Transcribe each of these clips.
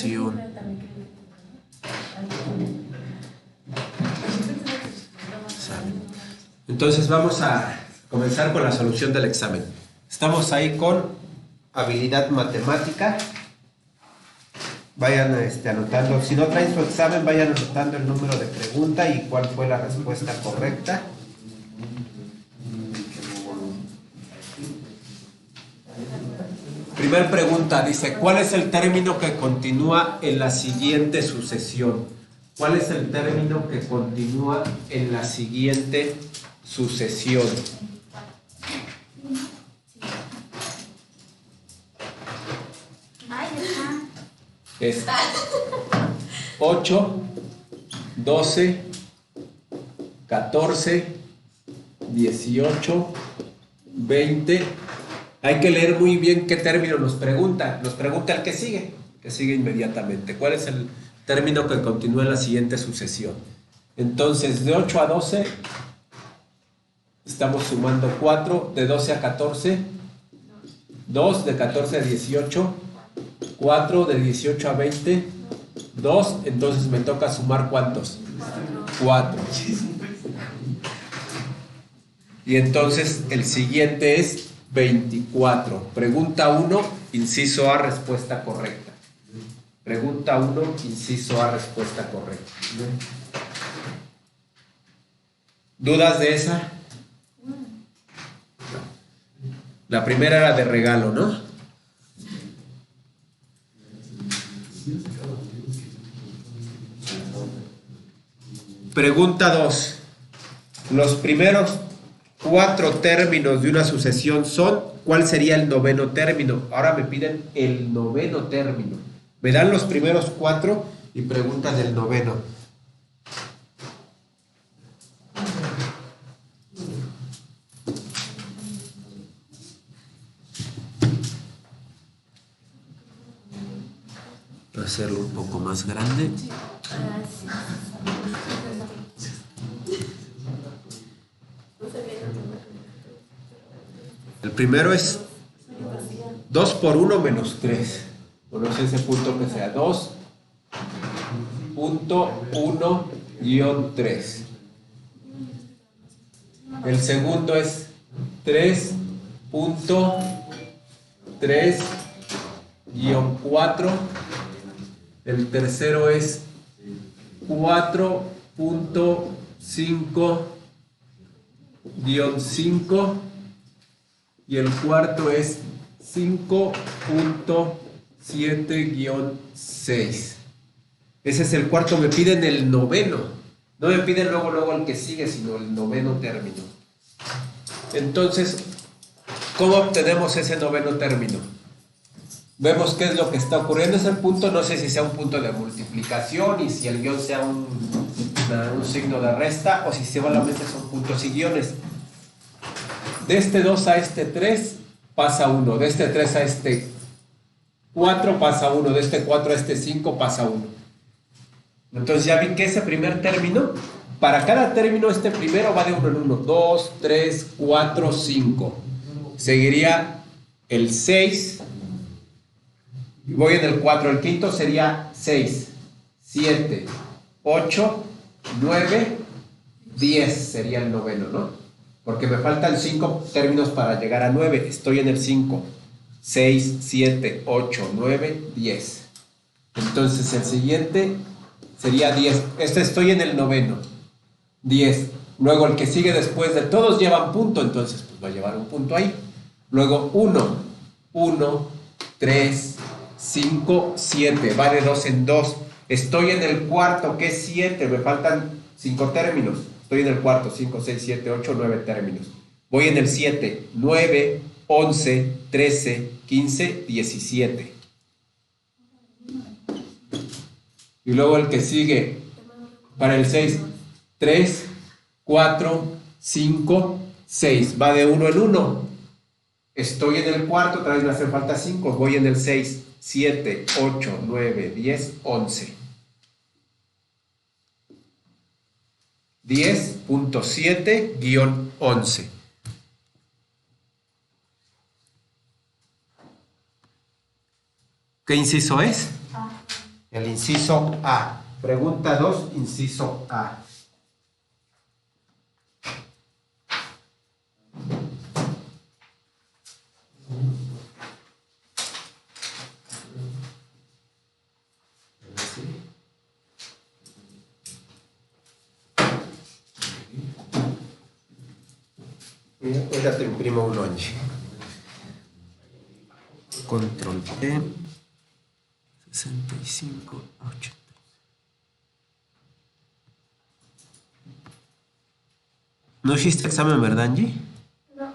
relación. Entonces vamos a comenzar con la solución del examen. Estamos ahí con habilidad matemática. Vayan anotando. Si no traen su examen, vayan anotando el número de pregunta y cuál fue la respuesta correcta. Primer pregunta, dice, ¿cuál es el término que continúa en la siguiente sucesión? ¿Cuál es el término que continúa en la siguiente sucesión? Es 8, 12, 14, 18, 20. Hay que leer muy bien qué término nos pregunta. Nos pregunta el que sigue inmediatamente. ¿Cuál es el término que continúa en la siguiente sucesión? Entonces, de 8 a 12, estamos sumando 4, de 12 a 14, 2, de 14 a 18, 4, de 18 a 20, 2, entonces me toca sumar ¿cuántos? 4. Y entonces el siguiente es 24. Pregunta 1, inciso A, respuesta correcta. Pregunta 1, inciso A, respuesta correcta. ¿Dudas de esa? La primera era de regalo, ¿no? Pregunta 2. Los primeros 4 términos de una sucesión son, ¿cuál sería el noveno término? Ahora me piden el noveno término. Me dan los primeros 4 y preguntan del noveno. Voy a hacerlo un poco más grande. El primero es 2 por 1 menos 3. Conoce ese punto que sea 2.1-3. El segundo es 3.3-4. El tercero es 4.5-5. Y el cuarto es 5.7-6. Ese es el cuarto. Me piden el noveno. No me piden luego el que sigue, sino el noveno término. Entonces, ¿cómo obtenemos ese noveno término? Vemos qué es lo que está ocurriendo. Es el punto, no sé si sea un punto de multiplicación y si el guión sea un signo de resta o si solamente son puntos y guiones. De este 2 a este 3 pasa 1. De este 3 a este 4 pasa 1. De este 4 a este 5 pasa 1. Entonces ya vi que ese primer término, para cada término este primero va de 1 en 1. 2, 3, 4, 5. Seguiría el 6. Y voy en el 4. El quinto sería 6, 7, 8, 9, 10 sería el noveno, ¿no? Porque me faltan 5 términos para llegar a 9. Estoy en el 5. 6, 7, 8, 9, 10. Entonces el siguiente sería 10. Estoy en el noveno. 10. Luego el que sigue después de todos llevan punto, entonces pues va a llevar un punto ahí. Luego 1, 1, 3, 5, 7. Va de 2 en 2. Estoy en el cuarto, que es 7. Me faltan 5 términos. Estoy en el cuarto, 5, 6, 7, 8, 9 términos. Voy en el 7, 9, 11, 13, 15, 17. Y luego el que sigue, para el 6, 3, 4, 5, 6. Va de 1 en 1. Estoy en el cuarto, otra vez me hacen falta 5. Voy en el 6, 7, 8, 9, 10, 11. 10.7-11. ¿Qué inciso es? El inciso A. Pregunta 2, inciso A. Ahorita te imprimo uno allí. Control T. 65 a 80. ¿No hiciste examen, verdad, Angie? No.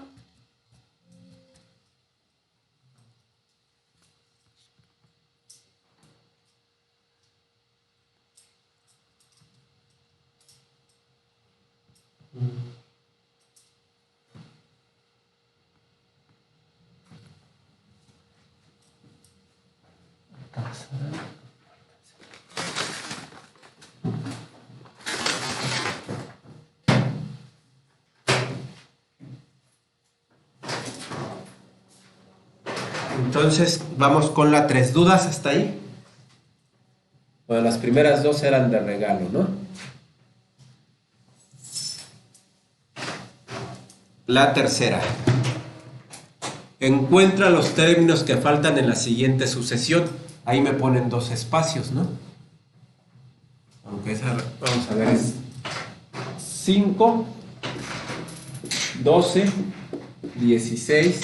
Entonces, vamos con la 3. ¿Dudas hasta ahí? Bueno, las primeras 2 eran de regalo, ¿no? La tercera. Encuentra los términos que faltan en la siguiente sucesión. Ahí me ponen 2 espacios, ¿no? Aunque esa, vamos a ver, es 5, 12, 16,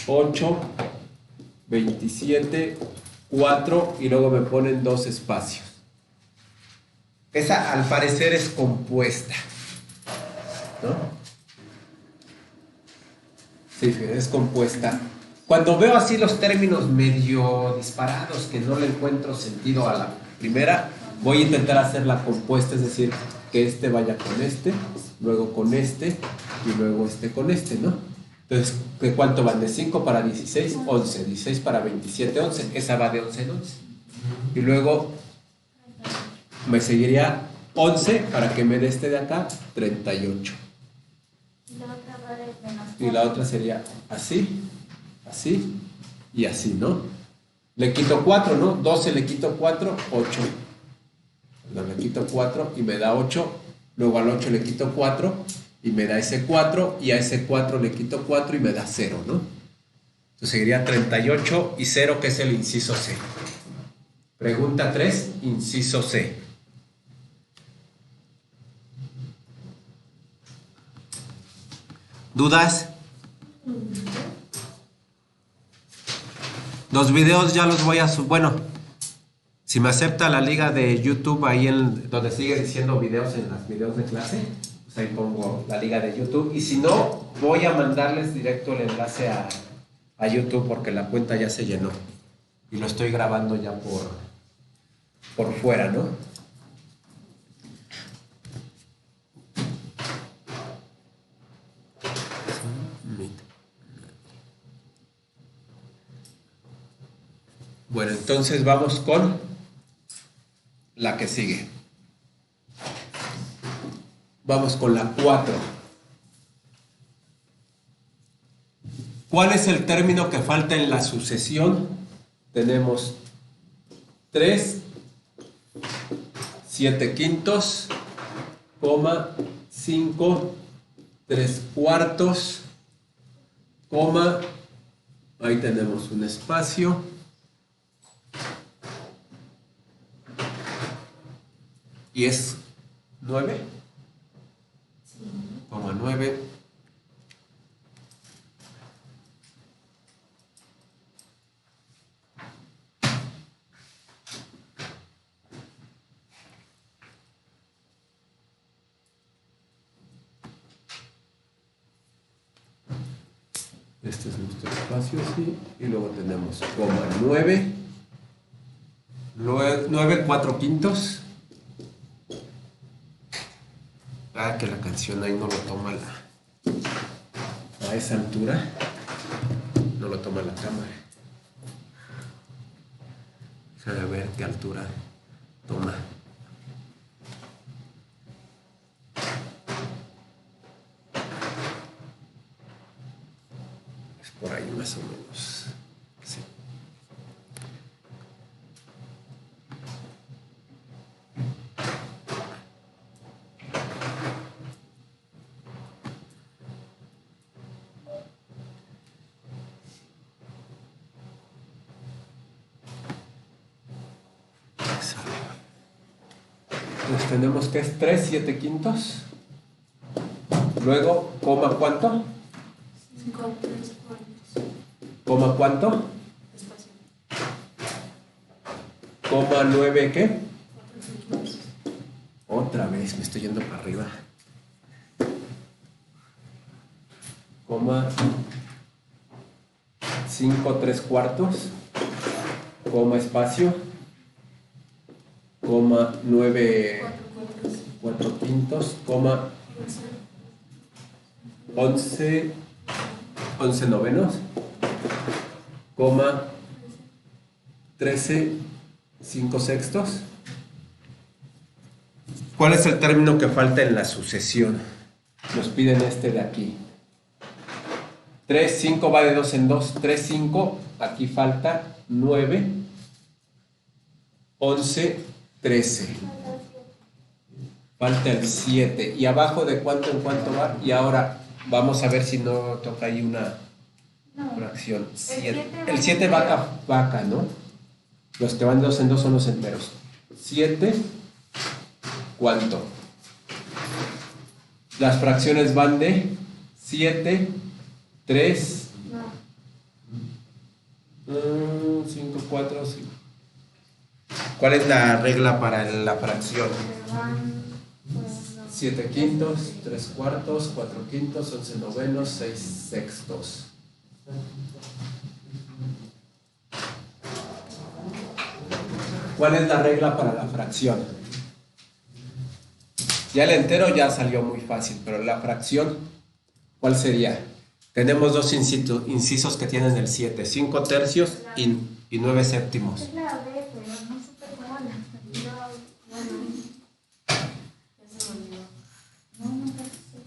8, 27, 4 y luego me ponen 2 espacios. Esa al parecer es compuesta, ¿no? Sí, es compuesta. Cuando veo así los términos medio disparados, que no le encuentro sentido a la primera, voy a intentar hacer la compuesta, es decir, que este vaya con este, luego con este y luego este con este, ¿no? Entonces, ¿de cuánto van? De 5 para 16, 11. 16 para 27, 11. Esa va de 11 en 11. Y luego me seguiría 11 para que me dé este de acá, 38. Y la otra va desde más. Y la otra sería así, así y así, ¿no? Le quito 4, ¿no? 12 le quito 4, 8. Perdón, le quito 4 y me da 8. Luego al 8 le quito 4 y me da ese 4. Y a ese 4 le quito 4 y me da 0, ¿no? Entonces seguiría 38 y 0, que es el inciso C. Pregunta 3, inciso C. ¿Dudas? Los videos ya los voy a subir. Bueno, si me acepta la liga de YouTube ahí donde sigue diciendo videos en los videos de clase, pues ahí pongo la liga de YouTube. Y si no, voy a mandarles directo el enlace a YouTube porque la cuenta ya se llenó. Y lo estoy grabando ya por fuera, ¿no? Bueno, entonces vamos con la que sigue. Vamos con la 4. ¿Cuál es el término que falta en la sucesión? Tenemos 3, 7 quintos, 5, 3 cuartos, ahí tenemos un espacio, y es 9, Sí. 9. Este es nuestro espacio así, y luego tenemos 9, 9 4 quintos. Que la canción ahí no lo toma a esa altura, no lo toma la cámara. A ver qué altura toma. Es por ahí más o menos. Sí. Entonces tenemos que es 3, 7 quintos. Luego, coma cuánto. 5, 3 cuartos. Coma cuánto. Espacio. Coma 9, ¿qué? 4 quintos. Otra vez, me estoy yendo para arriba. Coma 5, 3 cuartos. Coma espacio. Coma 9, 4 quintos. Coma 11 novenos. Coma 13, 5 sextos. ¿Cuál es el término que falta en la sucesión? Nos piden este de aquí. 3, 5 va de 2 en 2. 3, 5. Aquí falta 9, 11, 13. Falta el 7. ¿Y abajo de cuánto en cuánto va? Y ahora vamos a ver si no toca ahí una fracción. El 7 va acá, ¿no? Los que van de 2 en 2 son los enteros. 7. ¿Cuánto? Las fracciones van de 7, 3, 5, 4, 5. ¿Cuál es la regla para la fracción? 7 quintos, 3 cuartos, 4 quintos, 11 novenos, 6 sextos. ¿Cuál es la regla para la fracción? Ya el entero ya salió muy fácil, pero la fracción, ¿cuál sería? Tenemos dos incisos que tienen el 7, 5 tercios y 9 séptimos. Es la B, pero no supe cómo la salió. Bueno, ya se me olvidó. No, nunca sé.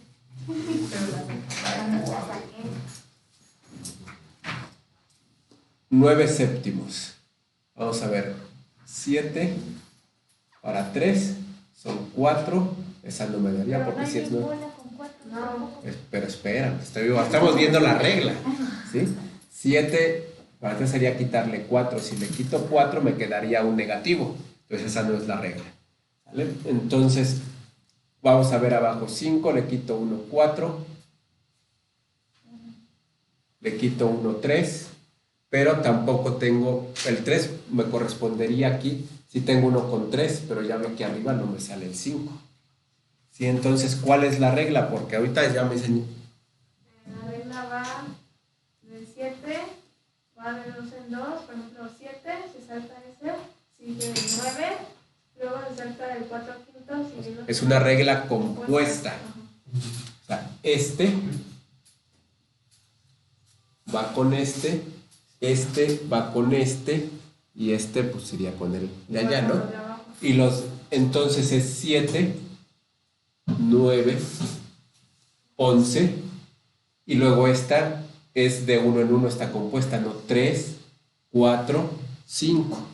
Pero la saqué. 9 séptimos. Vamos a ver. 7 para 3 son 4. Esa no me daría porque si es 9. No. Pero espera, estamos viendo la regla. ¿Sí? 7 para 3 sería quitarle 4. Si le quito 4 me quedaría un negativo. Entonces esa no es la regla. ¿Vale? Entonces vamos a ver abajo. 5, le quito 1, 4. Le quito 1, 3. Pero tampoco tengo, el 3 me correspondería aquí. Si tengo 1 con 3, pero ya ve que arriba no me sale el 5. ¿Sí? Entonces, ¿cuál es la regla? Porque ahorita ya me enseñé. La regla va de 7, va de 2 en 2, por ejemplo 7, se salta ese, sigue el 9, luego se salta el 4 quintos y el 8. Es una regla compuesta. O sea, este va con este va con este, y este pues sería con el de allá, ¿no? Y entonces es 7, 9, 11, y luego esta es de 1 en 1, está compuesta, ¿no? 3, 4, 5.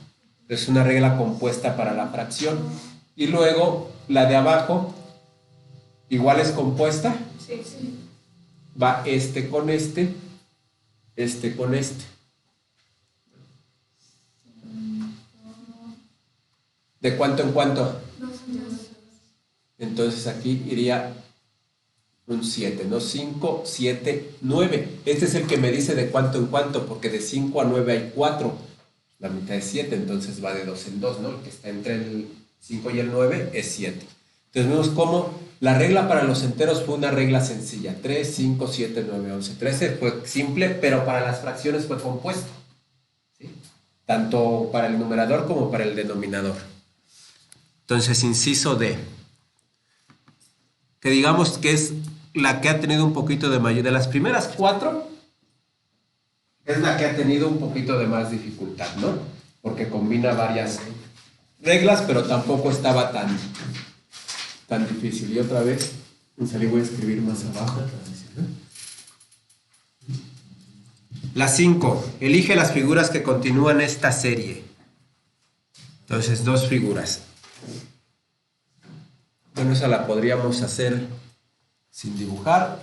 Es una regla compuesta para la fracción. Y luego la de abajo, igual es compuesta. Sí, sí. Va este con este con este. ¿De cuánto en cuánto? 2 en 2. Entonces aquí iría un 7, ¿no? 5, 7, 9. Este es el que me dice de cuánto en cuánto, porque de 5 a 9 hay 4. La mitad es 7, entonces va de 2 en 2, ¿no? El que está entre el 5 y el 9 es 7. Entonces vemos cómo la regla para los enteros fue una regla sencilla. 3, 5, 7, 9, 11, 13 fue simple, pero para las fracciones fue compuesto. ¿Sí? Tanto para el numerador como para el denominador. Entonces, inciso D, que digamos que es la que ha tenido un poquito de mayor, de las primeras 4, es la que ha tenido un poquito de más dificultad, ¿no? Porque combina varias reglas, pero tampoco estaba tan difícil. Y otra vez, voy a escribir más abajo. La 5, elige las figuras que continúan esta serie. Entonces, 2 figuras. Bueno, esa la podríamos hacer sin dibujar.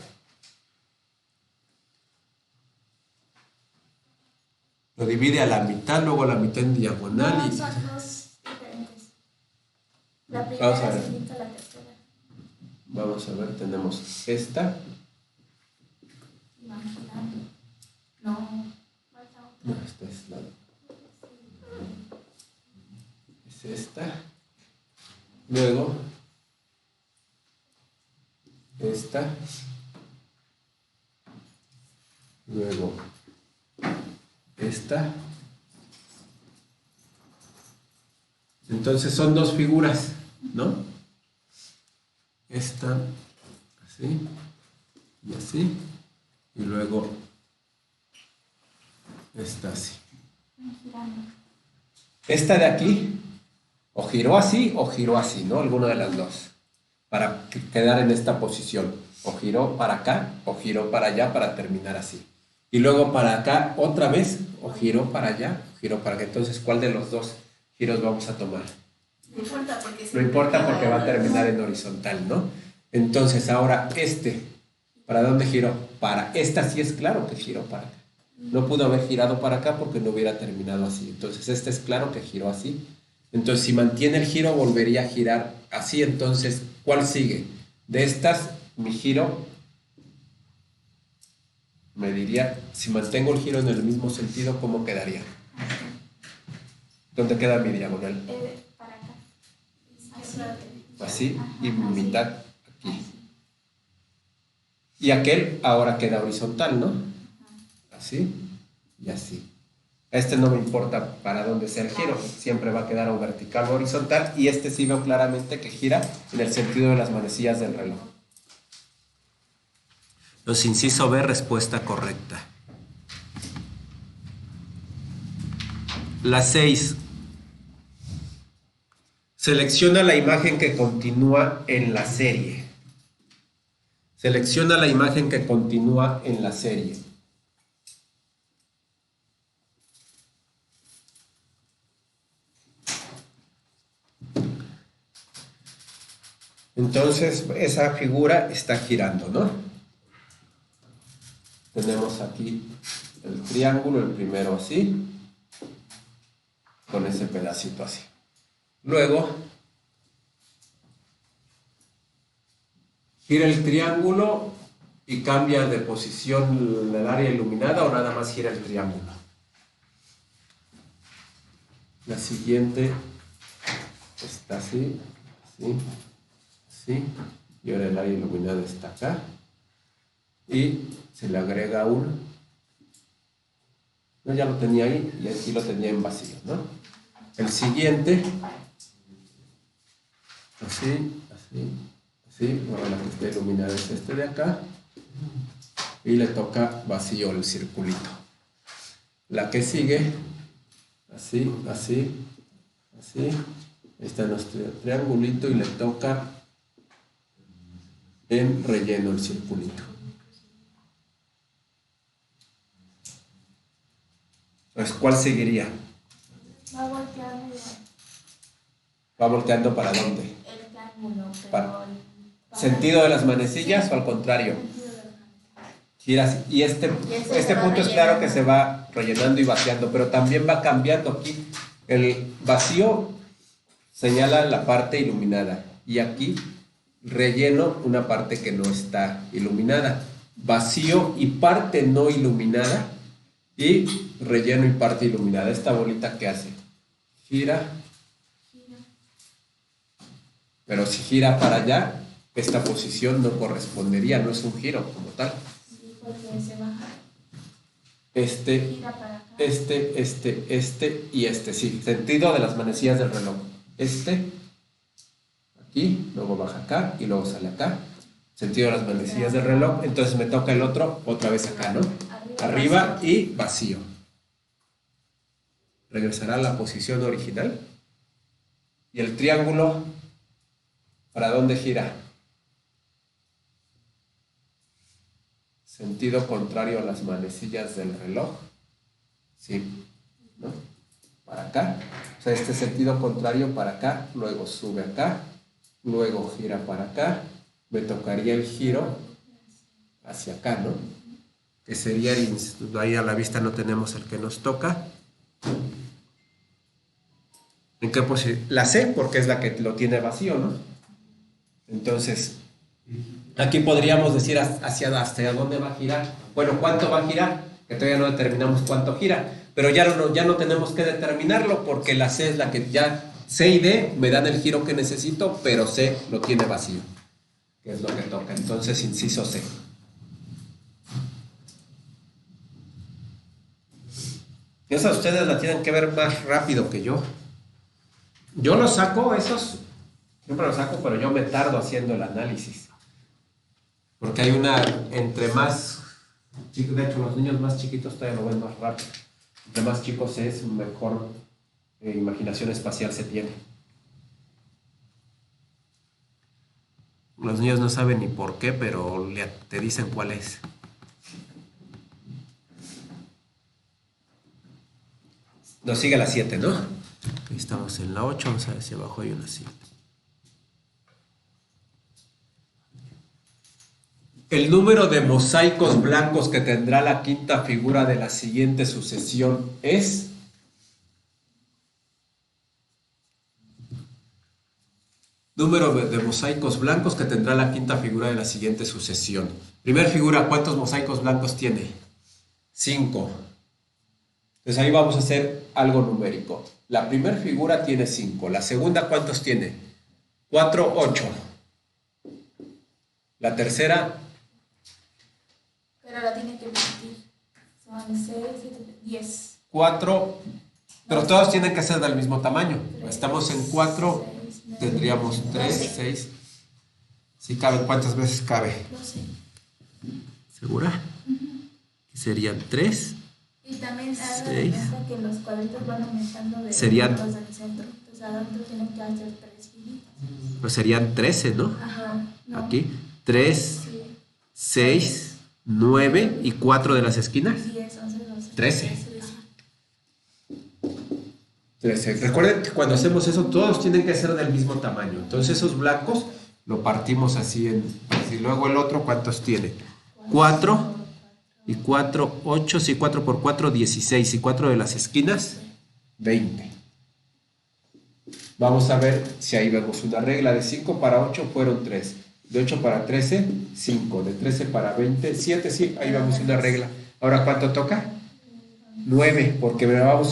Lo divide a la mitad, luego a la mitad en diagonal. No, son dos diferentes. La Vamos a primera ver. se quita la tercera. Vamos a ver, tenemos esta. Y van girando. No. Falta No, otra. esta es la. Es esta. Luego, esta. Luego, esta. Entonces son dos figuras, ¿no? Esta, así, y así, y luego esta así. Van girando. Esta de aquí, o giró así o giró así, ¿no? Alguna de las dos, para quedar en esta posición. O giró para acá o giró para allá para terminar así. Y luego para acá otra vez, o giró para allá o giró para acá. Entonces, ¿cuál de los dos giros vamos a tomar? No importa porque No importa porque va a terminar en horizontal, ¿no? Entonces, ahora ¿para dónde giró? Para esta sí es claro que giró para acá. No pudo haber girado para acá porque no hubiera terminado así. Entonces, este es claro que giró así. Entonces, si mantiene el giro, volvería a girar así. Entonces, ¿cuál sigue? De estas, mi giro, me diría, si mantengo el giro en el mismo sentido, ¿cómo quedaría? ¿Dónde queda mi diagonal? Para acá. Así, y mi mitad aquí. Y aquel ahora queda horizontal, ¿no? Así y así. Este no me importa para dónde sea el giro, siempre va a quedar o vertical o horizontal, y este sí veo claramente que gira en el sentido de las manecillas del reloj. Entonces, inciso B, respuesta correcta. La 6. Selecciona la imagen que continúa en la serie. Selecciona la imagen que continúa en la serie. Entonces, esa figura está girando, ¿no? Tenemos aquí el triángulo, el primero así, con ese pedacito así. Luego, gira el triángulo y cambia de posición el área iluminada, o nada más gira el triángulo. La siguiente está así, así, así, y ahora el área iluminada está acá, y se le agrega uno. No, ya lo tenía ahí, y aquí lo tenía en vacío, ¿no? El siguiente, así, así, así, ahora la que está iluminada es este de acá, y le toca vacío el circulito. La que sigue, así, así, así, está nuestro triangulito y le toca en relleno el circulito. Entonces, ¿cuál seguiría? Va volteando ¿Va volteando para dónde? el triángulo, pero Para- ¿Sentido de las manecillas o al contrario? Gira así. Y este se va punto es claro que rellenando. se va rellenando y vaciando, pero también va cambiando aquí. El vacío señala la parte iluminada y aquí relleno una parte que no está iluminada. Vacío y parte no iluminada y relleno y parte iluminada. Esta bolita, ¿qué hace? Gira, pero si gira para allá, esta posición no correspondería, no es un giro como tal. Sí, porque se baja. Gira para acá. Y sí, sentido de las manecillas del reloj. Aquí, luego baja acá y luego sale acá. Sentido de las manecillas del reloj. Entonces me toca el otro otra vez acá, ¿no? Arriba y vacío. Regresará a la posición original. Y el triángulo, ¿para dónde gira? Sentido contrario a las manecillas del reloj. Sí, ¿no? Para acá. O sea, este sentido contrario para acá, luego sube acá, luego gira para acá. Me tocaría el giro hacia acá, ¿no? Que sería, ahí a la vista no tenemos el que nos toca. ¿En qué posición? La C, porque es la que lo tiene vacío, ¿no? Entonces, aquí podríamos decir hacia dónde va a girar. Bueno, ¿cuánto va a girar? Que todavía no determinamos cuánto gira, pero ya no tenemos que determinarlo porque la C es la que ya, C y D me dan el giro que necesito, pero C lo tiene vacío, que es lo que toca. Entonces, inciso C. Esa ustedes la tienen que ver más rápido que yo. Yo lo saco, siempre lo saco, pero yo me tardo haciendo el análisis. Porque hay entre más, de hecho los niños más chiquitos todavía lo ven más rápido. Entre más chicos es, mejor imaginación espacial se tiene. Los niños no saben ni por qué, pero te dicen cuál es. Nos sigue la 7, ¿no? Aquí estamos en la 8, vamos a ver si abajo hay una 7. El número de mosaicos blancos que tendrá la quinta figura de la siguiente sucesión es... Número de mosaicos blancos que tendrá la quinta figura de la siguiente sucesión. Primer figura, ¿cuántos mosaicos blancos tiene? 5. Entonces ahí vamos a hacer algo numérico. La primera figura tiene 5. La segunda, ¿cuántos tiene? 4, 8. La tercera... Pero la tiene que repetir. Son 6, 7, 10. 4, pero todos tienen que ser del mismo tamaño. Estamos en 4, tendríamos 3, 6. ¿Sí cabe? ¿Cuántas veces cabe? 12. ¿Segura? Serían 3. Y también haga de cuenta que los cuadritos van aumentando de serían, los del centro. Entonces adentro tienen que hacer 3 filitas. Pues serían 13, ¿no? Ajá. No. Aquí. 3, sí. 6, 9 y 4 de las esquinas. 10, 11, 12. 13. 13. Recuerden que cuando hacemos eso, todos tienen que ser del mismo tamaño. Entonces esos blancos lo partimos así en... Y luego el otro, ¿cuántos tiene? 4. Y 4, 8, sí, 4 por 4, 16. Y 4 de las esquinas, 20. Vamos a ver si ahí vemos una regla. De 5 para 8 fueron 3. De 8 para 13, 5. De 13 para 20, 7. Sí, ahí vemos una regla. Ahora, ¿cuánto toca? 9, porque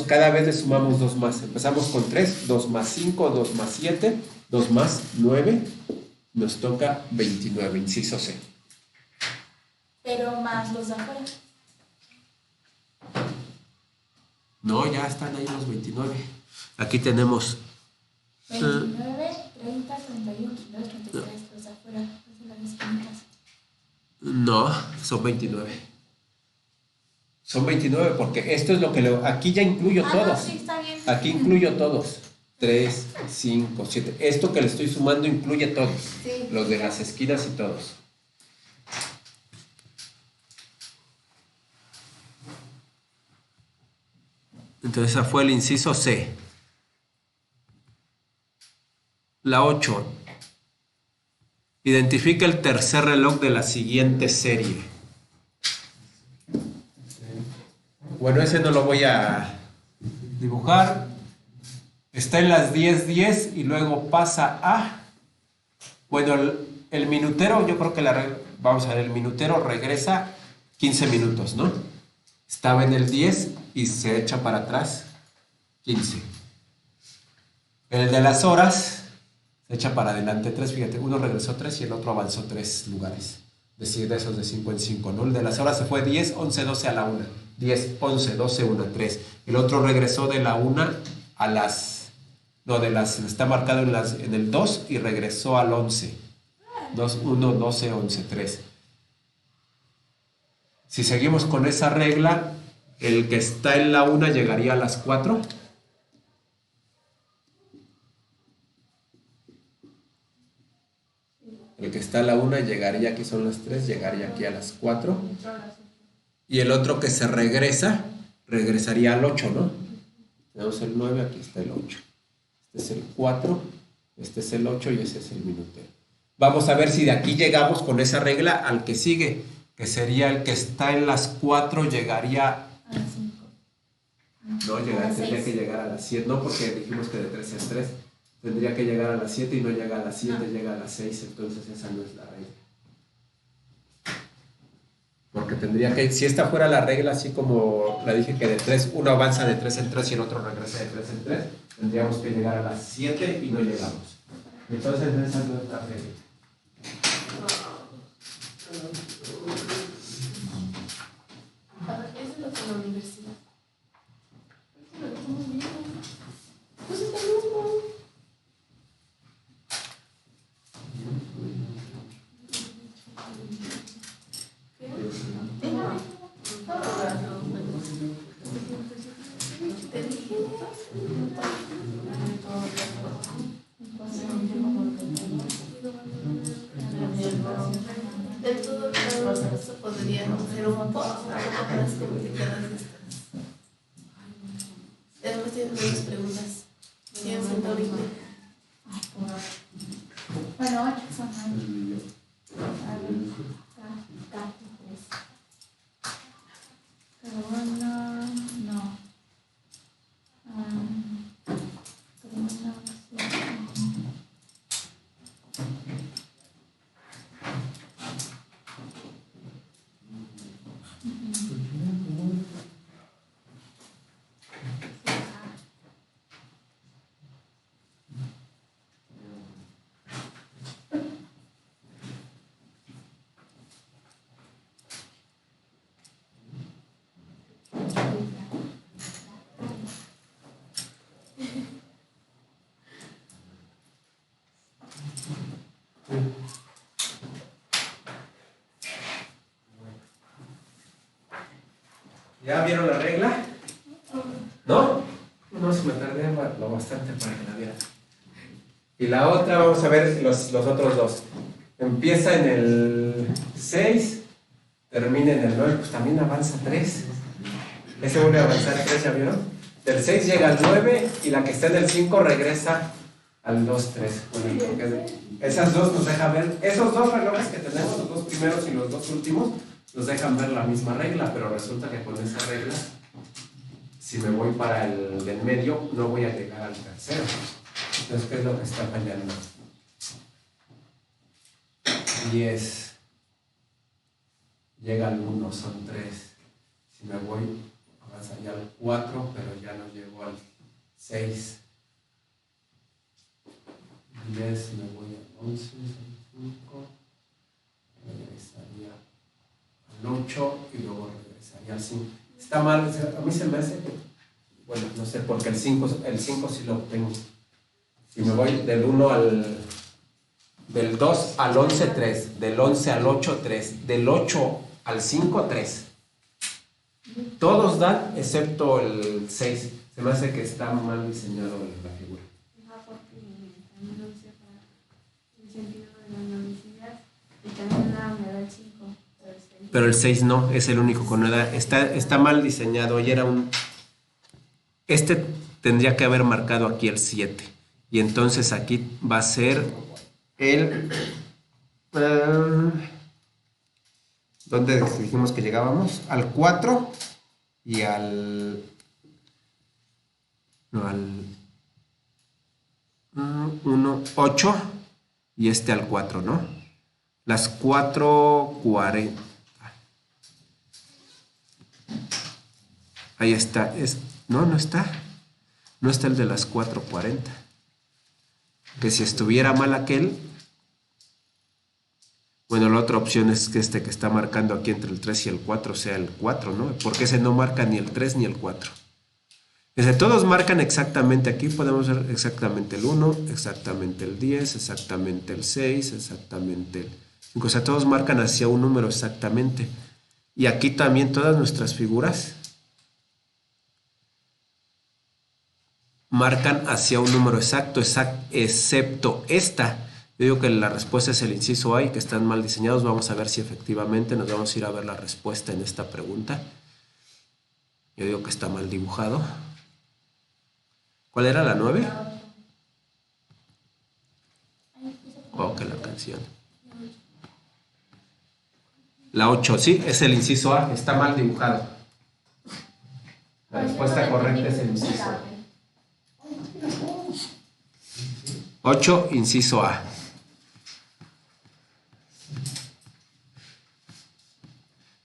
cada vez le sumamos 2 más. Empezamos con 3, 2 más 5, 2 más 7, 2 más 9. Nos toca 29, inciso C. Pero más los de afuera. No, ya están ahí los 29. Aquí tenemos 29, 30, 31, 32, 33, los de afuera, los de las esquinitas. No, son 29. Son 29 porque esto es lo que aquí ya incluyo todos. No, sí, está bien. Aquí incluyo todos. 3, 5, 7. Esto que le estoy sumando incluye todos. Sí. Los de las esquinas y todos. Entonces ese fue el inciso C. La 8. Identifica el tercer reloj de la siguiente serie. Bueno, ese no lo voy a dibujar. Está en las 10:10 y luego pasa a... Bueno, el minutero, yo creo que vamos a ver, el minutero regresa 15 minutos, ¿no? Estaba en el 10 y se echa para atrás 15. El de las horas se echa para adelante 3, fíjate, uno regresó 3 y el otro avanzó 3 lugares. Es decir, de esos de 5 en 5, ¿no? El de las horas se fue 10, 11, 12 a la 1. 10, 11, 12, 1, 3. El otro regresó de la 1 a las... No, está marcado en el 2 y regresó al 11. 2, 1, 12, 11, 3. Si seguimos con esa regla, el que está en la 1 llegaría a las 4. El que está a la 1 llegaría, aquí son las 3, llegaría aquí a las 4. Y el otro que se regresaría al 8, ¿no? Tenemos el 9, aquí está el 8. Este es el 4, este es el 8 y ese es el minutero. Vamos a ver si de aquí llegamos con esa regla al que sigue, que sería el que está en las 4 llegaría... A las 5. No, tendría que llegar a las 7, no, porque dijimos que de 13 a 6. 3. Tendría que llegar a las 7 y no llega a las 7, llega a las 6, entonces esa no es la regla. Porque tendría que, si esta fuera la regla, así como la dije que de 3, uno avanza de 3 en 3 y el otro regresa de 3 en 3, tendríamos que llegar a las 7 y no llegamos. Entonces esa no es la regla. A ver, eso es lo que en la universidad. Eso es lo que estamos viendo. Pues es lo mismo. Te dije. De todo eso podría ser un poco más complicadas estas. Además tienen varias preguntas. ¿Quién se ahorita? Bueno, 8 son ahí. Pero bueno, no. Pero bueno, ¿Ya vieron la regla? ¿No? No, se me tardé lo bastante para que la vieran. Y la otra, vamos a ver los otros dos. Empieza en el 6, termina en el 9, pues también avanza 3. Ese vuelve a avanzar 3, ¿ya vieron? Del 6 llega al 9 y la que está en el 5 regresa al 2, 3. Bueno, porque esas dos nos dejan ver, esos dos relojes que tenemos, los dos primeros y los dos últimos, nos dejan ver la misma regla, pero resulta que con esa regla, si me voy para el del medio, no voy a llegar al tercero. Entonces, ¿qué es lo que está fallando? 10. Llega al 1, son 3. Si me voy, avanzaría al 4, pero ya no llego al 6. 10, me voy al 11, son 5. Regresaría al 8 y luego regresaría al 5. Está mal, a mí se me hace, bueno, no sé, porque el 5 sí lo tengo. Si me voy del 1 al, del 2 al 11, 3, del 11 al 8, 3, del 8 al 5, 3. Todos dan, excepto el 6. Se me hace que está mal diseñado la figura. Porque también lo hice para el sentido de la universidad y también me da el 5. Pero el 6 no, es el único con edad. Está mal diseñado. Y era un. Este tendría que haber marcado aquí el 7. Y entonces aquí va a ser el. ¿Dónde dijimos que llegábamos? Al 4 y al. No, al. 1, 8 y este al 4, ¿no? Las 4:40. Ahí está. No está. No está el de las 4:40. Que si estuviera mal aquel. Bueno, la otra opción es que este que está marcando aquí entre el 3 y el 4 sea el 4, ¿no? Porque ese no marca ni el 3 ni el 4. Todos marcan exactamente aquí. Podemos ver exactamente el 1, exactamente el 10, exactamente el 6, exactamente el 5. O sea, todos marcan hacia un número exactamente. Y aquí también todas nuestras figuras marcan hacia un número exacto, excepto esta. Yo digo que la respuesta es el inciso A y que están mal diseñados. Vamos a ver si efectivamente nos vamos a ir a ver la respuesta en esta pregunta. Yo digo que está mal dibujado. ¿Cuál era la 9? Oh, que la canción. La 8, sí, es el inciso A, está mal dibujado. La respuesta correcta es el inciso A. 8, inciso A.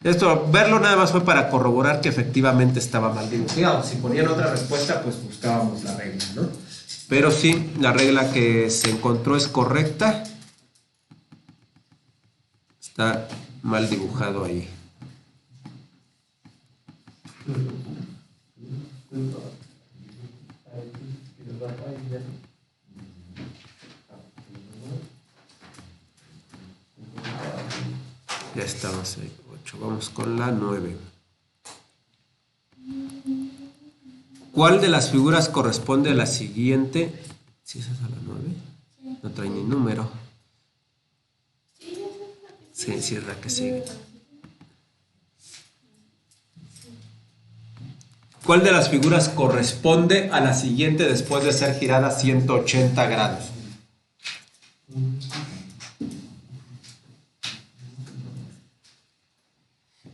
Esto, verlo nada más fue para corroborar que efectivamente estaba mal dibujado. Si ponían otra respuesta, pues buscábamos la regla, ¿no? Pero sí, la regla que se encontró es correcta. Está mal dibujado ahí. Ya estamos ahí. 8. Vamos con la 9. ¿Cuál de las figuras corresponde a la siguiente? ¿Sí esa es a la 9? No trae ni número. Sí, sí es la que sigue. ¿Cuál de las figuras corresponde a la siguiente después de ser girada 180 grados?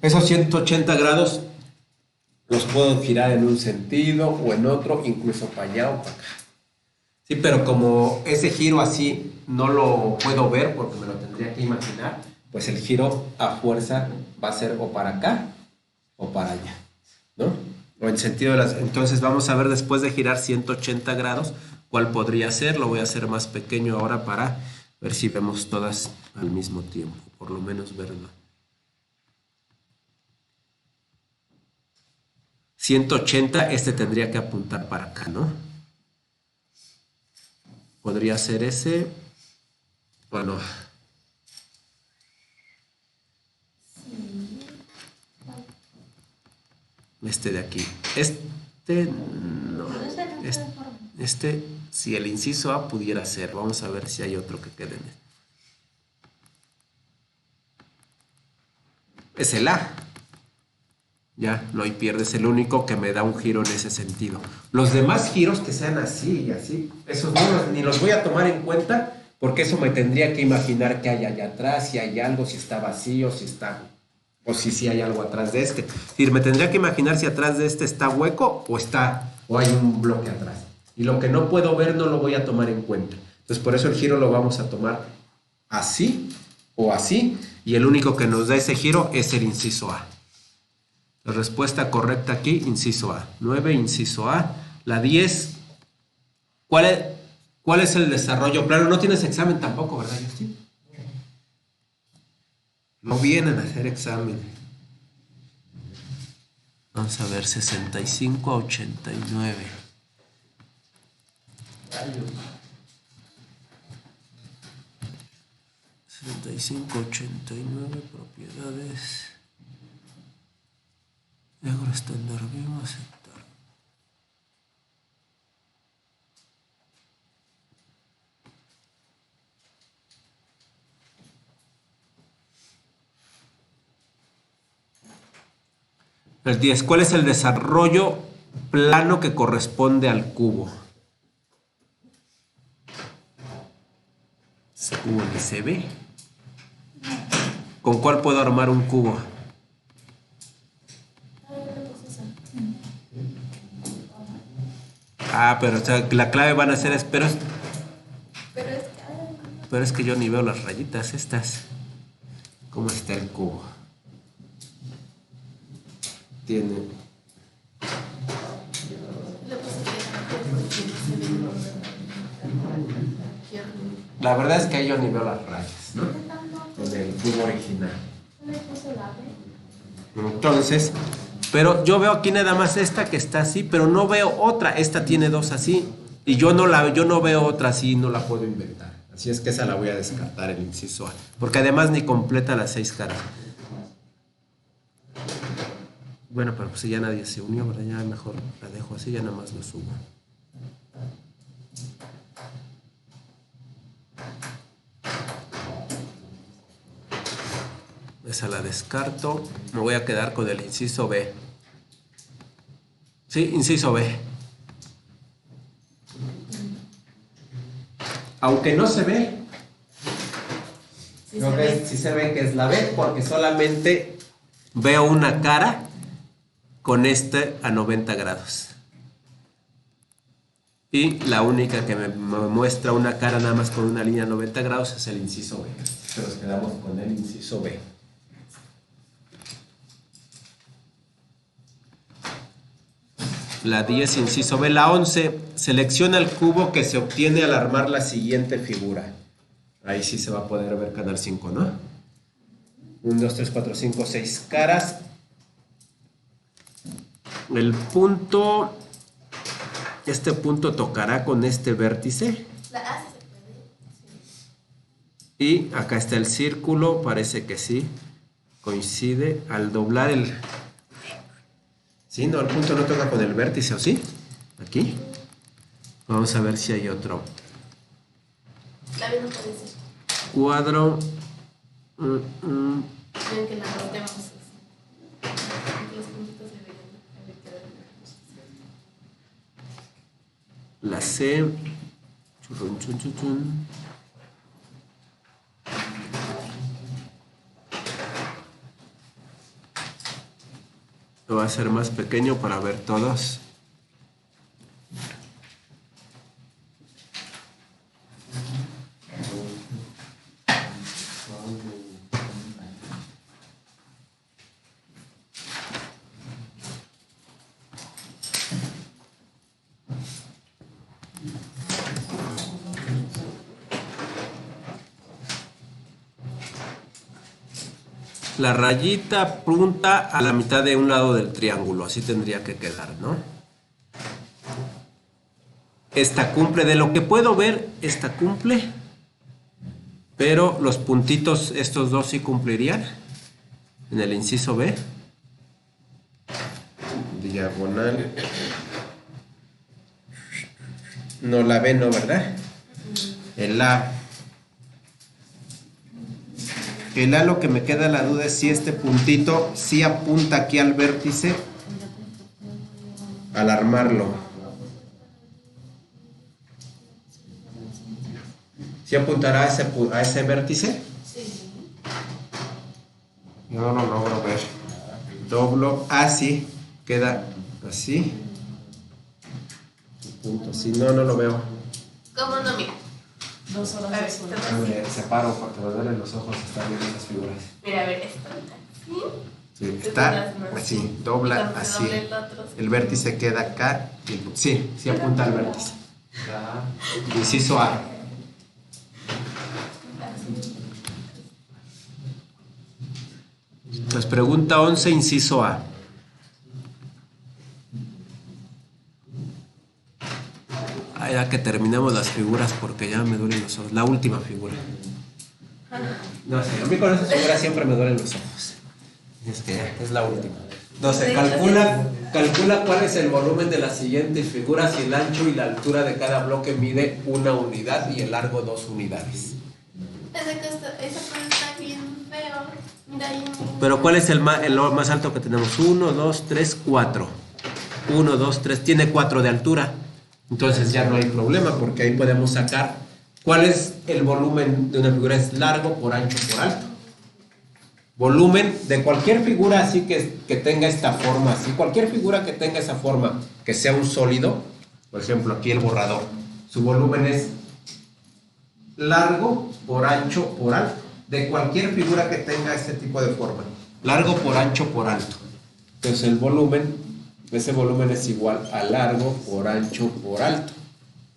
Esos 180 grados los puedo girar en un sentido o en otro, incluso para allá o para acá. Sí, pero como ese giro así no lo puedo ver porque me lo tendría que imaginar, pues el giro a fuerza va a ser o para acá o para allá, ¿no? O en sentido de las... Entonces vamos a ver después de girar 180 grados cuál podría ser. Lo voy a hacer más pequeño ahora para ver si vemos todas al mismo tiempo, por lo menos verlo. 180, este tendría que apuntar para acá, ¿no? Podría ser ese. Bueno. Este de aquí. Este no. Este, si el inciso A pudiera ser. Vamos a ver si hay otro que quede en este. Es el A. Ya, no hay pierde, es el único que me da un giro en ese sentido. Los demás giros que sean así y así, esos no, ni los voy a tomar en cuenta, porque eso me tendría que imaginar que hay allá atrás, si hay algo, si está vacío, si está, o si hay algo atrás de este. Es decir, me tendría que imaginar si atrás de este está hueco o hay un bloque atrás. Y lo que no puedo ver no lo voy a tomar en cuenta. Entonces, por eso el giro lo vamos a tomar así o así, y el único que nos da ese giro es el inciso A. La respuesta correcta aquí, inciso A. 9, inciso A. La 10. ¿Cuál es el desarrollo plano? No tienes examen tampoco, ¿verdad, Justin? No vienen a hacer examen. Vamos a ver, 65 a 89. 65 a 89, propiedades. Agro estándar vivo, aceptar. El 10. ¿Cuál es el desarrollo plano que corresponde al cubo? ¿Ese cubo ni se ve? ¿Con cuál puedo armar un cubo? Ah, pero o sea, la clave van a ser pero es que yo ni veo las rayitas estas. ¿Cómo está el cubo? Tiene. La verdad es que yo ni veo las rayas, ¿no? En el cubo original. Entonces, pero yo veo aquí nada más esta que está así, pero no veo otra. Esta tiene dos así. Y yo no veo otra así, no la puedo inventar. Así es que esa la voy a descartar, el inciso A. Porque además ni completa las 6 caras. Bueno, pero pues si ya nadie se unió, ¿verdad? Ya mejor la dejo así, ya nada más lo subo. Esa la descarto. Me voy a quedar con el inciso B. Sí, inciso B. Aunque no se ve. Sí se ve que es la B, porque solamente veo una cara con este a 90 grados. Y la única que me muestra una cara nada más con una línea 90 grados es el inciso B. Nos quedamos con el inciso B. La 10, inciso B. La 11, selecciona el cubo que se obtiene al armar la siguiente figura. Ahí sí se va a poder ver canal 5, ¿no? 1, 2, 3, 4, 5, 6 caras. El punto, este punto tocará con este vértice. La A sí se puede. Y acá está el círculo, parece que sí, coincide al doblar el... Sí, no, el punto no toca con el vértice, ¿o sí? Aquí. Vamos a ver si hay otro. La B no puede ser. Cuadro. Ven que la rotemos así. Porque los puntitos deberían haber quedado en la posición. La C. Churrun, chun, chun, chun. Lo voy a hacer más pequeño para ver todos. La rayita apunta a la mitad de un lado del triángulo, así tendría que quedar, ¿no? Esta cumple, de lo que puedo ver, esta cumple, pero los puntitos, estos dos sí cumplirían en el inciso B. Diagonal. No, la B no, ¿verdad? El A. El A, lo que me queda la duda es si este puntito sí apunta aquí al vértice al armarlo. ¿Sí apuntará a ese vértice? Sí. No lo logro ver. Doblo así, queda así. Punto así, no lo veo. ¿Cómo no, mira? 2 horas A ver, de toma sueño. Me separo porque me duelen los ojos estar viendo esas figuras. Mira, a ver, esto. ¿Sí? Sí, está así, dobla así. El vértice queda acá. Sí, sí apunta al vértice. Inciso A. Pues pregunta 11, inciso A. Ya que terminemos las figuras porque ya me duelen los ojos. La última figura. No sé, a mí con esas figuras siempre me duelen los ojos. Es que es la última. Entonces, calcula cuál es el volumen de la siguiente figura si el ancho y la altura de cada bloque mide 1 unidad y el largo 2 unidades. Esa cosa está bien feo. Mira ahí. Pero ¿cuál es el más alto que tenemos? 1, 2, 3, 4. 1, 2, 3. Tiene 4 de altura. Entonces ya no hay problema porque ahí podemos sacar cuál es el volumen de una figura. Es largo por ancho por alto. Volumen de cualquier figura así que tenga esta forma. Así, cualquier figura que tenga esa forma, que sea un sólido. Por ejemplo, aquí el borrador. Su volumen es largo por ancho por alto. De cualquier figura que tenga este tipo de forma. Largo por ancho por alto. Entonces el volumen, ese volumen es igual a largo por ancho por alto.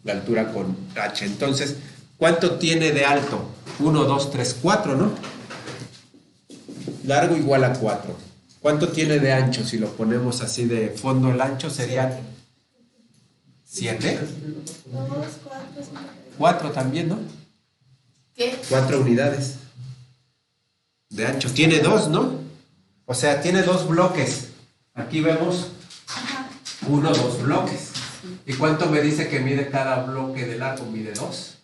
La altura con h. Entonces, ¿cuánto tiene de alto? 1, 2, 3, 4, ¿no? Largo igual a 4. ¿Cuánto tiene de ancho? Si lo ponemos así de fondo, el ancho sería 7. 2, 4, 5. 4 también, ¿no? ¿Qué? 4 unidades de ancho. Tiene 2, ¿no? O sea, tiene 2 bloques. Aquí vemos 1, 2 bloques. ¿Y cuánto me dice que mide cada bloque de largo? Mide 2.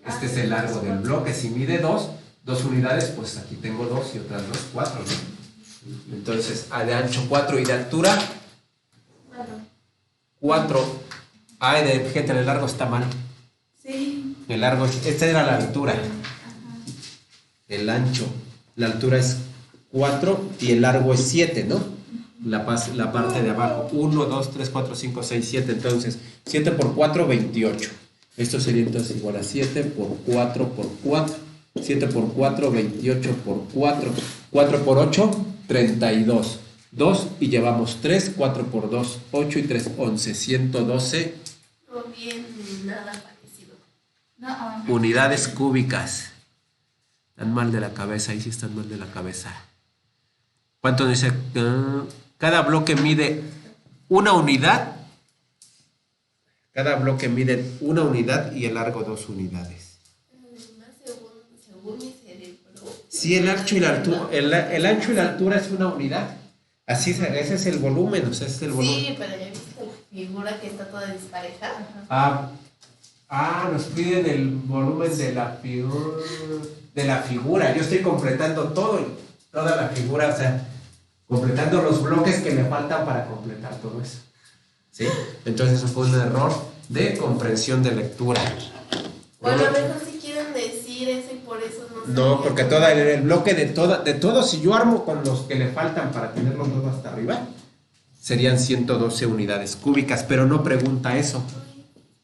Este es el largo del bloque. Si mide 2 unidades, pues aquí tengo 2 y otras 2, 4, ¿no? Entonces, de ancho 4 y de altura 4. Ay, fíjate, el largo está mal. Sí. El largo, esta era la altura. El ancho, la altura es 4 y el largo es 7, ¿no? la parte de abajo. 1, 2, 3, 4, 5, 6, 7. Entonces, 7 por 4, 28. Esto sería entonces igual a 7 por 4 por 4. 7 por 4, 28 por 4. 4 por 8, 32. 2 y llevamos 3. 4 por 2, 8 y 3, 11. 112 No bien, nada parecido. No, unidades cúbicas. Están mal de la cabeza, ahí sí están mal de la cabeza. ¿Cuánto dice? Cada bloque mide una unidad. Cada bloque mide una unidad y el largo 2 unidades. Además, según mi cerebro. Sí, el ancho y la altura, el ancho y la altura es una unidad. Así ese es el volumen, o sea, ese es el volumen. Sí, pero ya viste la figura que está toda dispareja. Nos piden el volumen de la figura. Yo estoy completando toda la figura, o sea, completando los bloques que me faltan para completar todo eso. ¿Sí? Entonces eso fue un error de comprensión de lectura. Bueno, a lo mejor si quieren decir eso y por eso no. No, porque el bloque de todo, si yo armo con los que le faltan para tenerlos todos hasta arriba, serían 112 unidades cúbicas, pero no pregunta eso.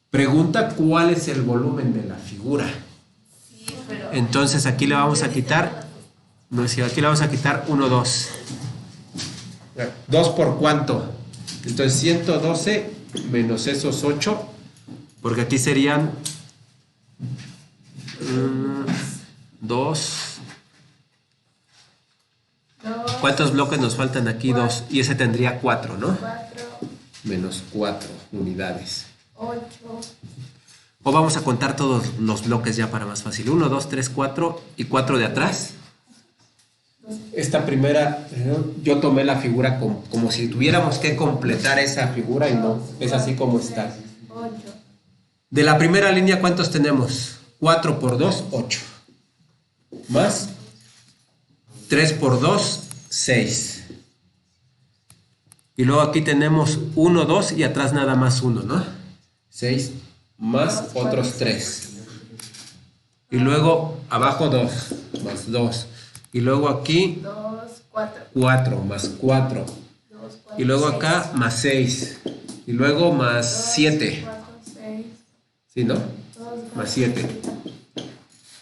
Pregunta cuál es el volumen de la figura. Sí, pero. Entonces aquí le vamos a quitar, no sé, aquí le vamos a quitar 1, 2. ¿2 por cuánto? Entonces 112 menos esos 8, porque aquí serían 2. ¿Cuántos bloques nos faltan aquí? 2. Y ese tendría 4, ¿no? 4, Menos 4 unidades. 8. O vamos a contar todos los bloques ya para más fácil. 1, 2, 3, 4 y 4 de atrás. Esta primera, yo tomé la figura como si tuviéramos que completar esa figura y no, es así como está. 8. De la primera línea, ¿cuántos tenemos? 4 por 2, 8. Más 3 por 2, 6. Y luego aquí tenemos 1, 2 y atrás nada más 1, ¿no? 6 más otros 3. Y luego abajo 2, más 2. Y luego aquí 2, 4. 4, más 4. 2, 4. Y luego acá más 6. Y luego más 7. 4, 6. ¿Sí, no? 2, Más 7.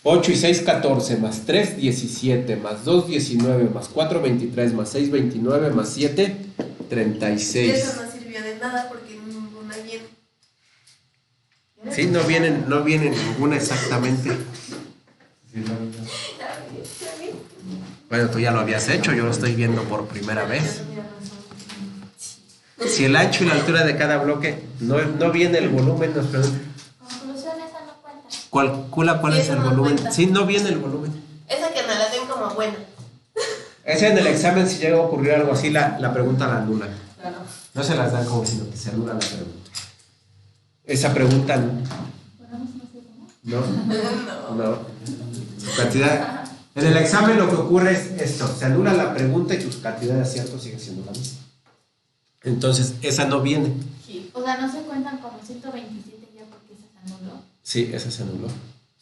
8 y 6, 14. Más 3, 17. Más 2, 19. Más 4, 23. Más 6, 29. Más 7, 36. Eso no sirvió de nada porque ninguna viene. Sí, no viene ninguna exactamente. Bueno, tú ya lo habías hecho, yo lo estoy viendo por primera vez. Si el ancho y la altura de cada bloque no viene el volumen, nos preguntan, conclusión, esa no cuenta. calcula cuál es el Eso no volumen. cuenta. Sí, no viene el volumen. Esa que me la den como buena. Ese en el examen, si llega a ocurrir algo así, la pregunta la anulan. Claro. No se las dan como sino que se anula la pregunta. Esa pregunta no. No. Su cantidad. En el examen lo que ocurre es esto: se anula la pregunta y tu cantidad de aciertos sigue siendo la misma. Entonces, esa no viene. O sea, no se cuentan como 127 ya porque se anuló. Sí, esa se anuló.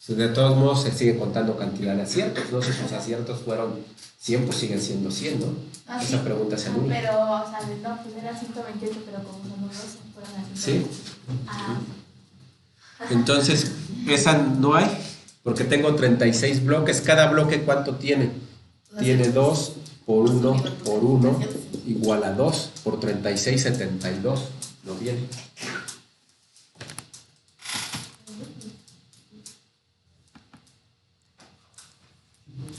De todos modos, se sigue contando cantidad de aciertos, ¿no? Si sus aciertos fueron 100, pues siguen siendo 100, ¿no? Ah, Esa sí. pregunta se anula. Pero, o sea, no, pues era 128, pero como se anuló, se fueron a 128. Sí. Ah, Entonces, esa no hay, porque tengo 36 bloques. ¿Cada bloque cuánto tiene? Tiene 2 por 1 por 1 igual a 2 por 36, 72. No viene.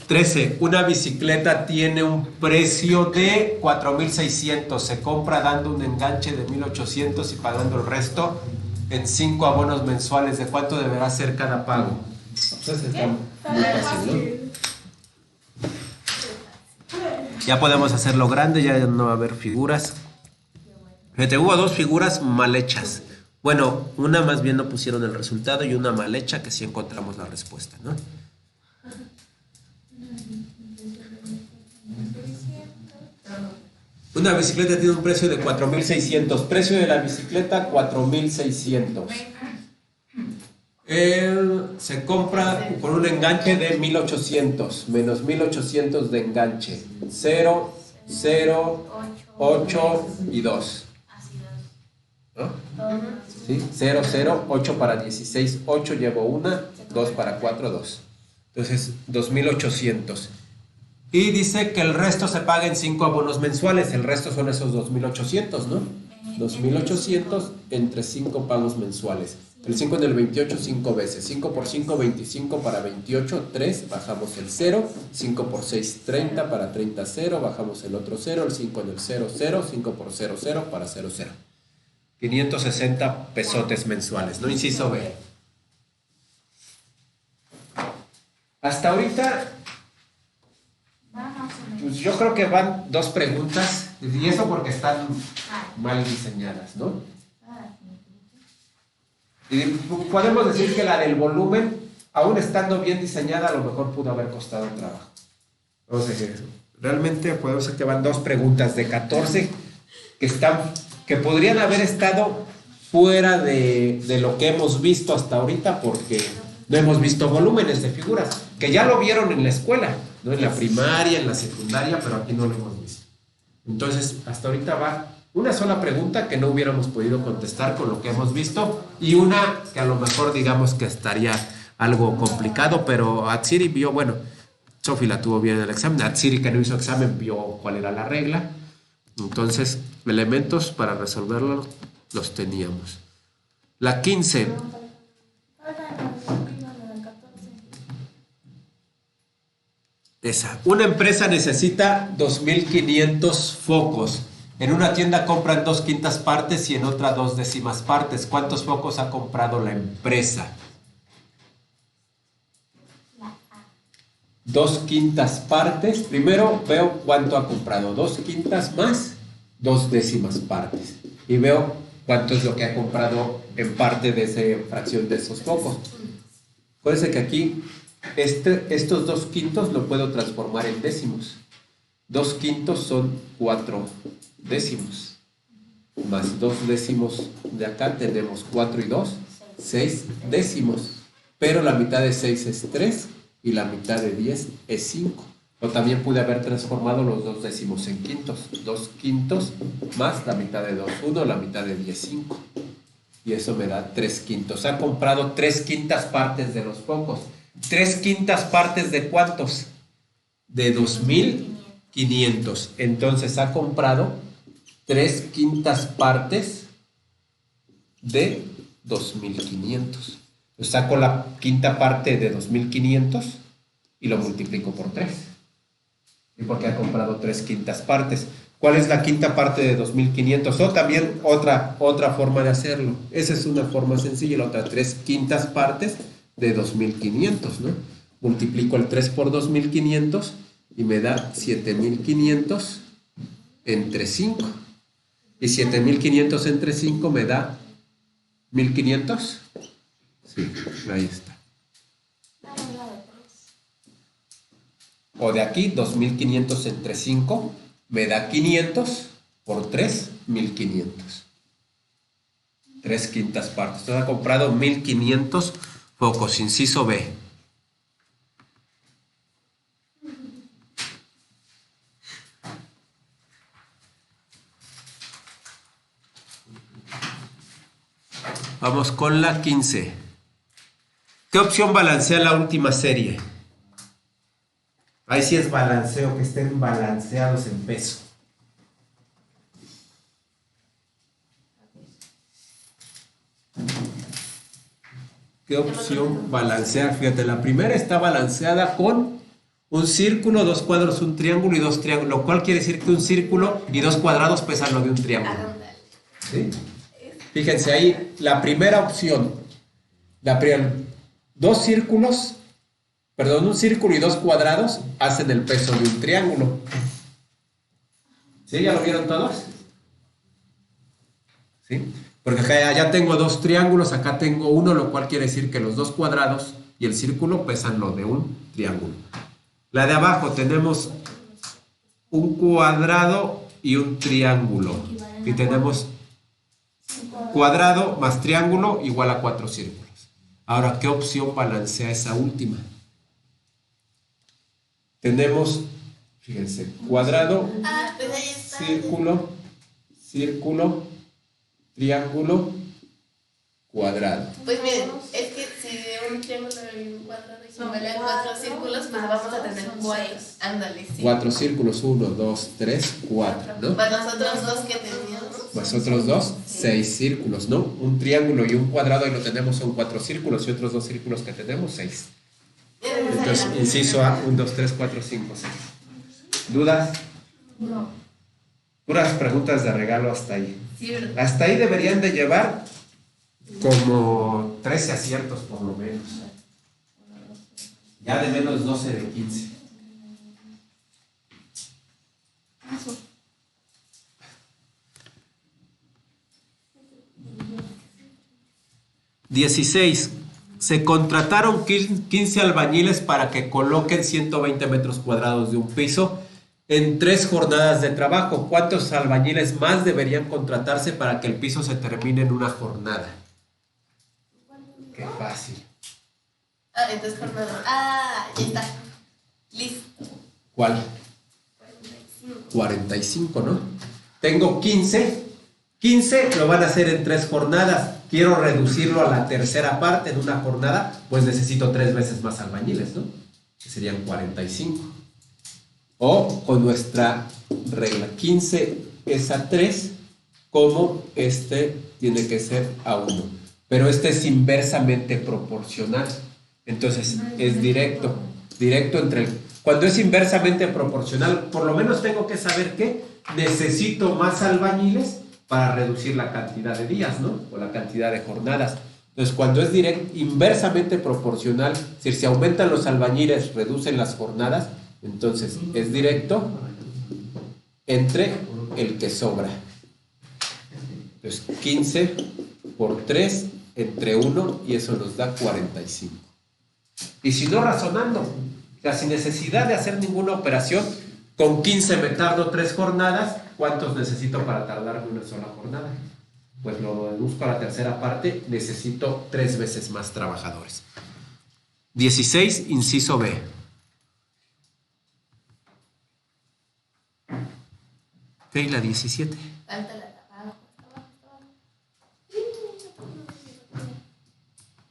$13. Una bicicleta tiene un precio de 4,600. Se compra dando un enganche de 1,800 y pagando el resto en 5 abonos mensuales. ¿De cuánto deberá ser cada pago? Entonces está muy fácil, ¿no? Ya podemos hacerlo grande, ya no va a haber figuras. Fíjate, hubo 2 figuras mal hechas. Bueno, una más bien no pusieron el resultado y una mal hecha que sí encontramos la respuesta, ¿no? Una bicicleta tiene un precio de 4,600. Precio de la bicicleta, 4,600. Se compra con un enganche de 1,800 menos 1,800 de enganche. 0, 0, 8. 8 y 2. Así ¿No? dos. ¿Sí? 0, 0, 8 para 16, 8 llevo 1, 2 para 4, 2. Entonces, 2,800. Y dice que el resto se paga en 5 abonos mensuales. El resto son esos 2,800, ¿no? 2,800 entre 5 pagos mensuales. El 5 en el 28, 5 veces. 5 por 5, 25 para 28, 3. Bajamos el 0. 5 por 6, 30 para 30, 0. Bajamos el otro 0. El 5 en el 0, 0. 5 por 0, 0 para 0, 0. 560 pesotes mensuales, ¿no? Inciso B. Hasta ahorita, pues yo creo que van 2 preguntas, y eso porque están mal diseñadas, ¿no? Y podemos decir que la del volumen, aún estando bien diseñada, a lo mejor pudo haber costado trabajo. Entonces, realmente podemos decir que van 2 preguntas de 14 que podrían haber estado fuera de lo que hemos visto hasta ahorita, porque no hemos visto volúmenes de figuras, que ya lo vieron en la escuela, ¿no? En la primaria, en la secundaria, pero aquí no lo hemos visto. Entonces, hasta ahorita va una sola pregunta que no hubiéramos podido contestar con lo que hemos visto, y una que a lo mejor digamos que estaría algo complicado, pero Atsiri vio, bueno, Sofi la tuvo bien en el examen, Atsiri, que no hizo examen, vio cuál era la regla. Entonces, elementos para resolverlo los teníamos. La 15. Esa. Una empresa necesita 2,500 focos. En una tienda compran 2/5 partes y en otra 2/10 partes. ¿Cuántos focos ha comprado la empresa? 2/5 partes. Primero veo cuánto ha comprado. 2/5 más 2/10 partes. Y veo cuánto es lo que ha comprado en parte de esa fracción de esos focos. Acuérdense que aquí estos 2/5 lo puedo transformar en décimos. 2/5 son 4 décimos. Más 2 décimos de acá tenemos 4 y 2, 6 décimos. Pero la mitad de 6 es 3 y la mitad de 10 es 5. O también pude haber transformado los 2 décimos en quintos. 2/5 más la mitad de 2, 1, la mitad de 10, 5. Y eso me da 3/5. Ha comprado 3/5 partes de los focos. 3/5 partes de ¿cuántos? De 2,500. Entonces ha comprado 3/5 partes de 2,500. Saco la quinta parte de 2,500 y lo multiplico por 3. ¿Y porque ha comprado 3/5 partes? ¿Cuál es la quinta parte de 2,500? O también otra forma de hacerlo. Esa es una forma sencilla. La otra, 3/5 partes de 2,500, ¿no? Multiplico el 3 por 2,500 y me da 7,500 entre 5. Y 7,500 entre 5 me da 1,500. Sí, ahí está. O de aquí, 2,500 entre 5 me da 500 por 3, 1,500. 3/5 partes. Entonces ha comprado 1,500 focos. Inciso B. Vamos con la 15. ¿Qué opción balancea la última serie? Ahí sí es balanceo, que estén balanceados en peso. ¿Qué opción balancea? Fíjate, la primera está balanceada con un círculo, 2 cuadros, un triángulo y 2 triángulos, lo cual quiere decir que un círculo y 2 cuadrados pesan lo de un triángulo. ¿Sí? Fíjense ahí, la primera opción, un círculo y 2 cuadrados hacen el peso de un triángulo. ¿Sí? ¿Ya lo vieron todos? ¿Sí? Porque acá ya tengo 2 triángulos, acá tengo uno, lo cual quiere decir que los 2 cuadrados y el círculo pesan lo de un triángulo. La de abajo tenemos un cuadrado y un triángulo. Y tenemos cuadrado más triángulo igual a 4 círculos. Ahora, ¿qué opción balancea esa última? Tenemos, fíjense, cuadrado círculo, círculo, triángulo, cuadrado. Pues miren, es que si de un triángulo y un cuadrado y sumarle 4 círculos, pues vamos a tener 4. Ándale, sí. 4 círculos, 1, 2, 3, 4, ¿no? Para nosotros dos que teníamos. Pues otros 2, 6 círculos, ¿no? Un triángulo y un cuadrado, ahí lo tenemos, son 4 círculos, y otros 2 círculos que tenemos, 6. Entonces, inciso A, 1, 2, 3, 4, 5, 6. ¿Dudas? No. Puras preguntas de regalo hasta ahí. Sí, ¿verdad? Hasta ahí deberían de llevar como 13 aciertos por lo menos. Ya de menos 12 de 15. (16) Se contrataron 15 albañiles para que coloquen 120 metros cuadrados de un piso en 3 jornadas de trabajo. ¿Cuántos albañiles más deberían contratarse para que el piso se termine en una jornada? Qué fácil. Ah, entonces jornada. Ah, ya está. Listo. ¿Cuál? 45, ¿no? Tengo 15. 15 lo van a hacer en 3 jornadas. Quiero reducirlo a la tercera parte en una jornada, pues necesito 3 veces más albañiles, ¿no? Que serían 45. O con nuestra regla, 15 es a 3, como este tiene que ser a 1. Pero este es inversamente proporcional. Entonces es directo. Directo entre el... Cuando es inversamente proporcional, por lo menos tengo que saber que necesito más albañiles para reducir la cantidad de días, ¿no? O la cantidad de jornadas. Entonces, cuando es inversamente proporcional, es decir, si aumentan los albañiles, reducen las jornadas, entonces es directo entre el que sobra. Entonces, 15 por 3 entre 1, y eso nos da 45. Y si no, razonando, o sea, sin necesidad de hacer ninguna operación, con 15 me tardo 3 jornadas, ¿cuántos necesito para tardarme una sola jornada? Pues lo deduzco a la tercera parte, necesito 3 veces más trabajadores. 16, inciso B. Ok, la 17. Falta la abajo.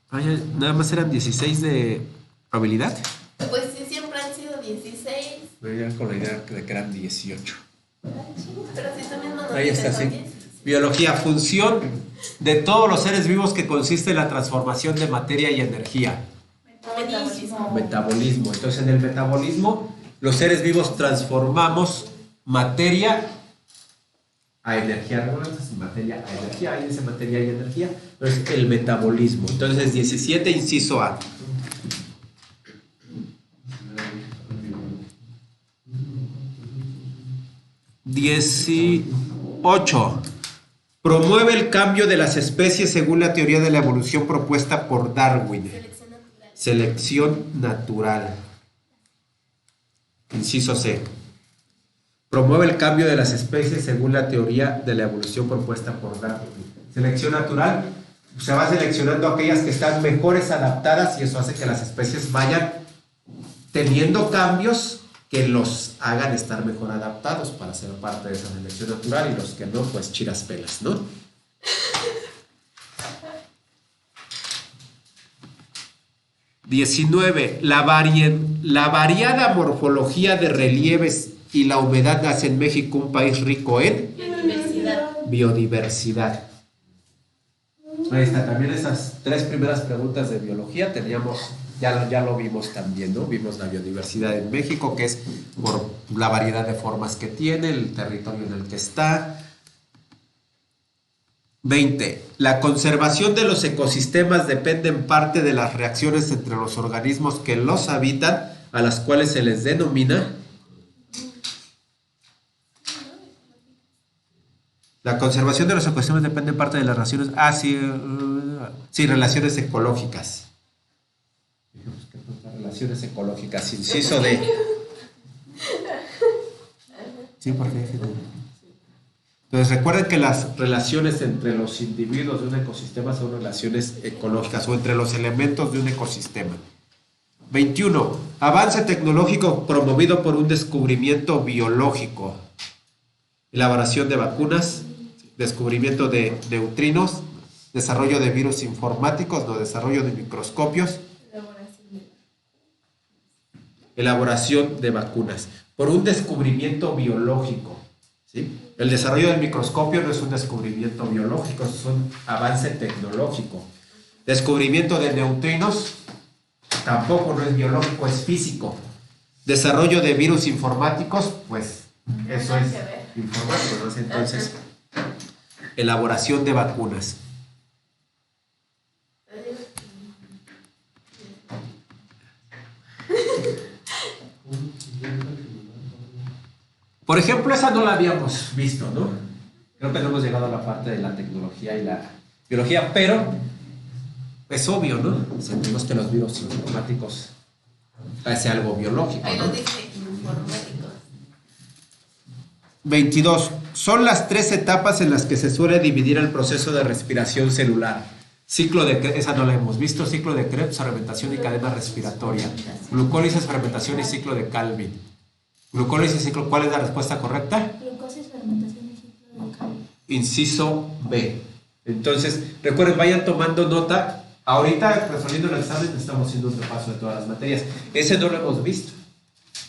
Ah, ya, nada más eran 16 de probabilidad. Pues sí, siempre han sido 16. Me iba con la idea de que eran 18. Pero si tú mismo nos Ahí está, dices, sí. ¿no? Biología, función de todos los seres vivos que consiste en la transformación de materia y energía. Metabolismo. Metabolismo. Entonces, en el metabolismo, los seres vivos transformamos materia a energía. Recuerdas, materia a energía. Ahí dice materia y energía. Entonces, el metabolismo. Entonces, 17, inciso A. (18) Promueve el cambio de las especies según la teoría de la evolución propuesta por Darwin. Selección natural. Inciso C. Promueve el cambio de las especies según la teoría de la evolución propuesta por Darwin. Selección natural. Se va seleccionando aquellas que están mejores adaptadas, y eso hace que las especies vayan teniendo cambios que los hagan estar mejor adaptados para ser parte de esa selección natural, y los que no, pues chiras pelas, ¿no? (19) La variada morfología de relieves y la humedad hace en México un país rico en biodiversidad. Ahí está, también esas 3 primeras preguntas de biología teníamos, ya lo vimos también, ¿no? Vimos la biodiversidad en México, que es por la variedad de formas que tiene, el territorio en el que está. 20. La conservación de los ecosistemas depende en parte de las reacciones entre los organismos que los habitan, a las cuales se les denomina. La conservación de los ecosistemas depende en parte de las relaciones. Sí, relaciones ecológicas. Relaciones ecológicas, inciso D. Sí, porque entonces recuerden que las relaciones entre los individuos de un ecosistema son relaciones ecológicas, o entre los elementos de un ecosistema. 21. Avance tecnológico promovido por un descubrimiento biológico. elaboración de vacunas, descubrimiento de neutrinos, desarrollo de virus informáticos, no, desarrollo de microscopios, elaboración de vacunas, por un descubrimiento biológico, ¿sí? El desarrollo del microscopio no es un descubrimiento biológico, es un avance tecnológico. Descubrimiento de neutrinos tampoco no es biológico, es físico. Desarrollo de virus informáticos, pues eso es informático, ¿no? Entonces, elaboración de vacunas. Por ejemplo, esa no la habíamos visto, ¿no? Creo que no hemos llegado a la parte de la tecnología y la biología, pero es obvio, ¿no? Sentimos que los virus informáticos es algo biológico, Ahí ¿no? lo dice, informáticos. 22. Son las 3 etapas en las que se suele dividir el proceso de respiración celular. Ciclo de Krebs, esa no la hemos visto, ciclo de Krebs, fermentación y cadena respiratoria. Glucólisis, fermentación y ciclo de Calvin. Glucólisis y ciclo, ¿cuál es la respuesta correcta? Glucosis, fermentación y ciclo de Calvin. Inciso B. Entonces, recuerden, vayan tomando nota. Ahorita, resolviendo el examen, estamos haciendo un repaso de todas las materias. Ese no lo hemos visto.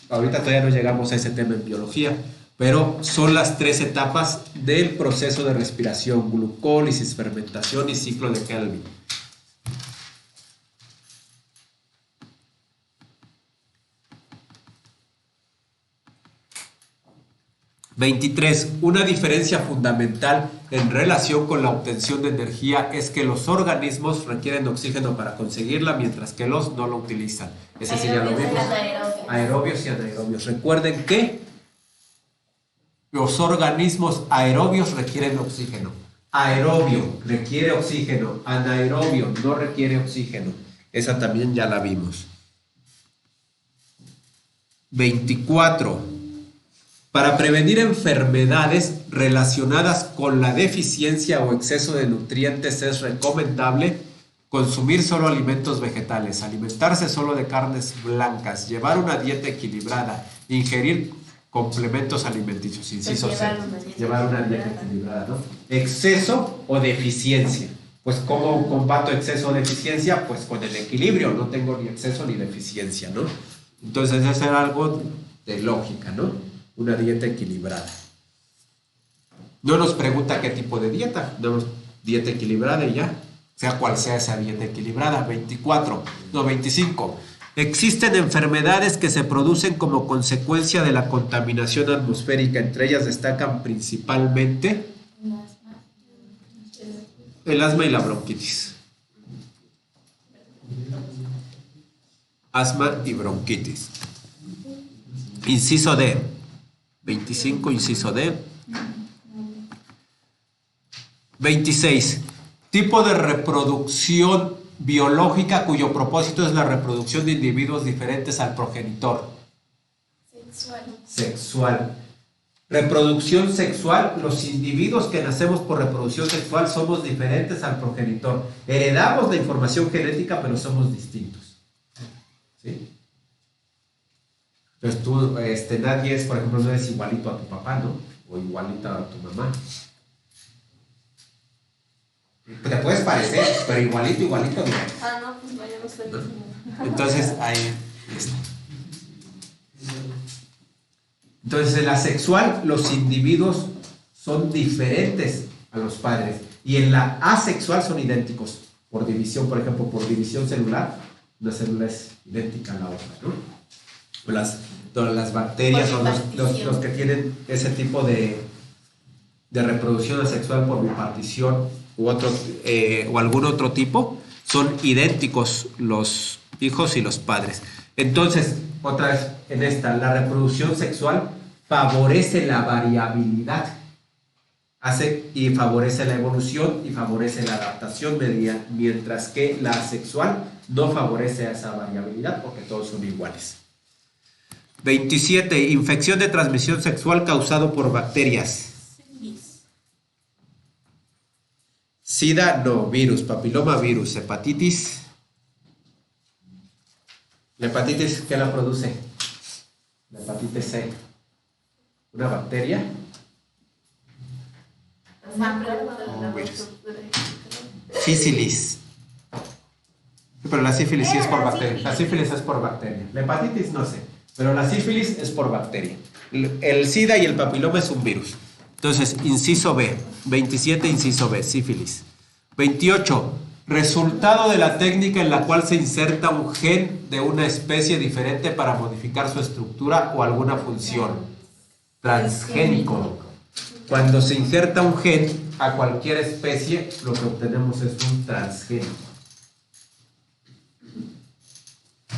Ahorita todavía no llegamos a ese tema en biología, pero son las 3 etapas del proceso de respiración: glucólisis, fermentación y ciclo de Calvin. (23) Una diferencia fundamental en relación con la obtención de energía es que los organismos requieren oxígeno para conseguirla, mientras que los no lo utilizan. Ese sí ya lo vimos. Aerobios y anaerobios. Recuerden que los organismos aerobios requieren oxígeno. Aerobio requiere oxígeno. Anaerobio no requiere oxígeno. Esa también ya la vimos. 24. Para prevenir enfermedades relacionadas con la deficiencia o exceso de nutrientes es recomendable consumir solo alimentos vegetales, alimentarse solo de carnes blancas, llevar una dieta equilibrada, ingerir complementos alimenticios, inciso C, llevar una dieta equilibrada, ¿no? Exceso o deficiencia. Pues ¿cómo combato exceso o deficiencia? Pues con el equilibrio, no tengo ni exceso ni deficiencia, ¿no? Entonces eso era algo de lógica, ¿no? Una dieta equilibrada. No nos pregunta qué tipo de dieta, dieta equilibrada y ya, sea cual sea esa dieta equilibrada. 25. Existen enfermedades que se producen como consecuencia de la contaminación atmosférica. Entre ellas destacan principalmente el asma y la bronquitis. Asma y bronquitis. Inciso D. 25, inciso D. 26. Tipo de reproducción biológica cuyo propósito es la reproducción de individuos diferentes al progenitor. Sexual. Reproducción sexual. Los individuos que nacemos por reproducción sexual somos diferentes al progenitor. Heredamos la información genética, pero somos distintos. ¿Sí? Entonces tú, nadie es, por ejemplo, no eres igualito a tu papá, ¿no? O igualita a tu mamá. Te puedes parecer, pero igualito, no. Ah, no, pues vaya, no estoy diciendo. Entonces, ahí está. Entonces, en la sexual, los individuos son diferentes a los padres. Y en la asexual son idénticos. Por división, por ejemplo, por división celular, una célula es idéntica a la otra, ¿no? Las bacterias o los que tienen ese tipo de reproducción asexual por bipartición o algún otro tipo, son idénticos los hijos y los padres. Entonces, otra vez en esta, la reproducción sexual favorece la variabilidad, hace y favorece la evolución y favorece la adaptación, mientras que la asexual no favorece esa variabilidad porque todos son iguales. 27. Infección de transmisión sexual causado por bacterias. SIDA, no. Virus, papilomavirus, hepatitis. ¿La hepatitis qué la produce? La hepatitis C. ¿Una bacteria? Siempre preguntan la virus. estructura. Sífilis. Sí, pero la sífilis sí es por La bacteria. sífilis. La sífilis es por bacteria. La hepatitis no sé, pero la sífilis es por bacteria. El SIDA y el papiloma es un virus. Entonces, inciso B. 27, inciso B, sífilis. 28. Resultado de la técnica en la cual se inserta un gen de una especie diferente para modificar su estructura o alguna función. Transgénico. Cuando se injerta un gen a cualquier especie, lo que obtenemos es un transgénico.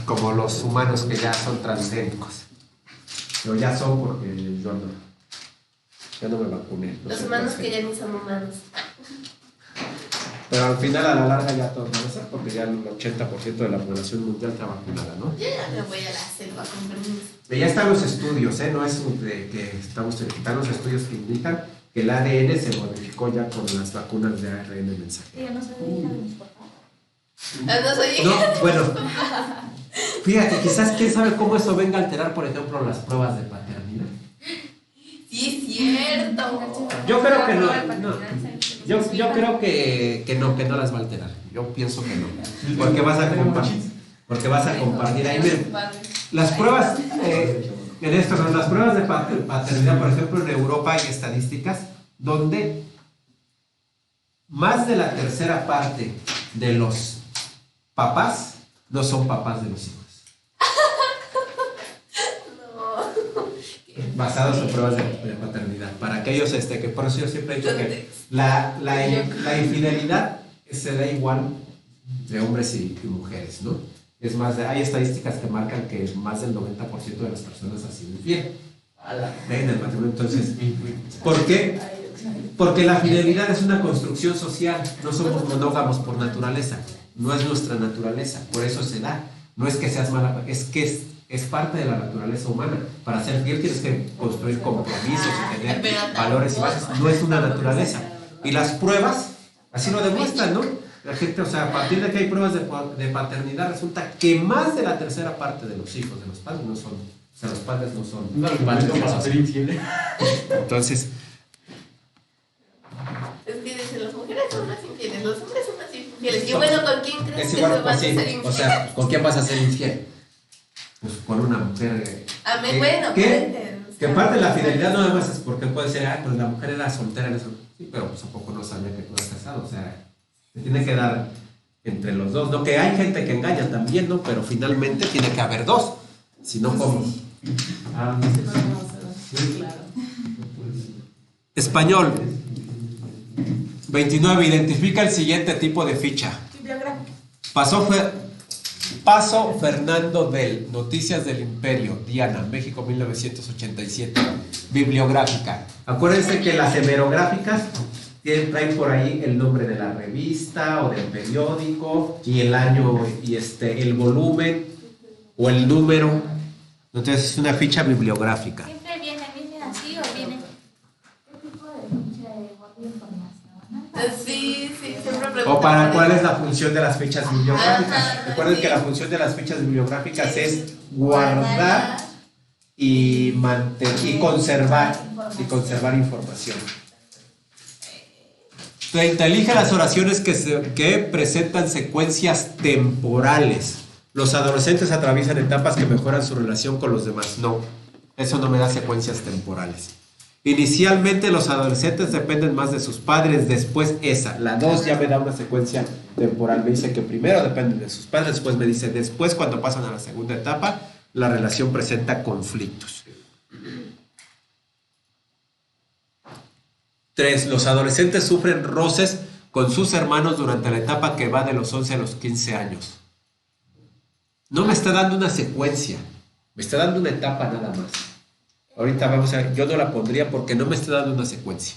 Como los humanos que ya son transgénicos. Pero ya son porque yo no me vacuné. No Los soy humanos que transgénico. ya ni son humanos. Pero al final, a la larga, ya todos van a ser, porque ya el 80% de la población mundial está vacunada, ¿no? Yo ya me voy a la selva con permiso. Y ya están los estudios, ¿eh? No es de que están los estudios que indican que el ADN se modificó ya con las vacunas de ARN mensajero. Yo no soy hija de mis papás. No soy No, bueno, fíjate, quizás quién sabe cómo eso venga a alterar, por ejemplo, las pruebas de paternidad. Sí, es cierto. Yo creo que no. Yo creo que no las va a alterar. Yo pienso que no. Porque vas a compartir ahí. Miren, las pruebas, las pruebas de paternidad, por ejemplo, en Europa hay estadísticas donde más de la tercera parte de los papás no son papás de los hijos. Basados en pruebas de paternidad. Para aquellos que por eso yo siempre he dicho que la infidelidad se da igual de hombres y mujeres, ¿no? Es más, hay estadísticas que marcan que más del 90% de las personas ha sido infiel en el matrimonio. Entonces, ¿por qué? Porque la fidelidad es una construcción social. No somos monógamos por naturaleza. No es nuestra naturaleza. Por eso se da. No es que seas mala, es que es parte de la naturaleza humana. Para ser fiel tienes que construir compromisos y tener valores y bases. No es una naturaleza. Y las pruebas así lo demuestran, ¿no? La gente, o sea, a partir de que hay pruebas de paternidad, resulta que más de la tercera parte de los hijos de los padres no son, o sea, los padres no son. Para ser infiel. Entonces, Es que dicen, las mujeres son más infieles, los hombres son más infieles. Y bueno, ¿con quién crees es que igual, se van a pues, sí, ser infieles? o sea, ¿con quién vas a ser infiel? Pues con una mujer. Bueno, Que parte de la fidelidad no nada más es porque puede ser, pues la mujer era soltera en eso. Sí, pero pues a poco no sabía que tú eras casado, o sea, se tiene que dar entre los dos, ¿no? Que hay gente que engaña también, ¿no? Pero finalmente tiene que haber dos, si no, ¿cómo? Español. 29. Identifica el siguiente tipo de ficha. Paso Fernando del Noticias del Imperio, Diana, México 1987. Bibliográfica. Acuérdense que las hemerográficas traen por ahí el nombre de la revista o del periódico y el año y el volumen o el número. Entonces es una ficha bibliográfica. Siempre viene así o viene. ¿Qué tipo de ficha de información? Sí, siempre pregunto. O para cuál es la función de las fichas bibliográficas. Ajá, Recuerden sí. que la función de las fichas bibliográficas es guardar y conservar información. 30. Elige las oraciones que presentan secuencias temporales. Los adolescentes atraviesan etapas que mejoran su relación con los demás. No, eso no me da secuencias temporales. Inicialmente los adolescentes dependen más de sus padres, después la 2 ya me da una secuencia temporal. Me dice que primero dependen de sus padres, después me dice, después cuando pasan a la segunda etapa, la relación presenta conflictos. 3. Los adolescentes sufren roces con sus hermanos durante la etapa que va de los 11 a los 15 años. No me está dando una secuencia, me está dando una etapa nada más. Ahorita vamos a ver, yo no la pondría porque no me está dando una secuencia.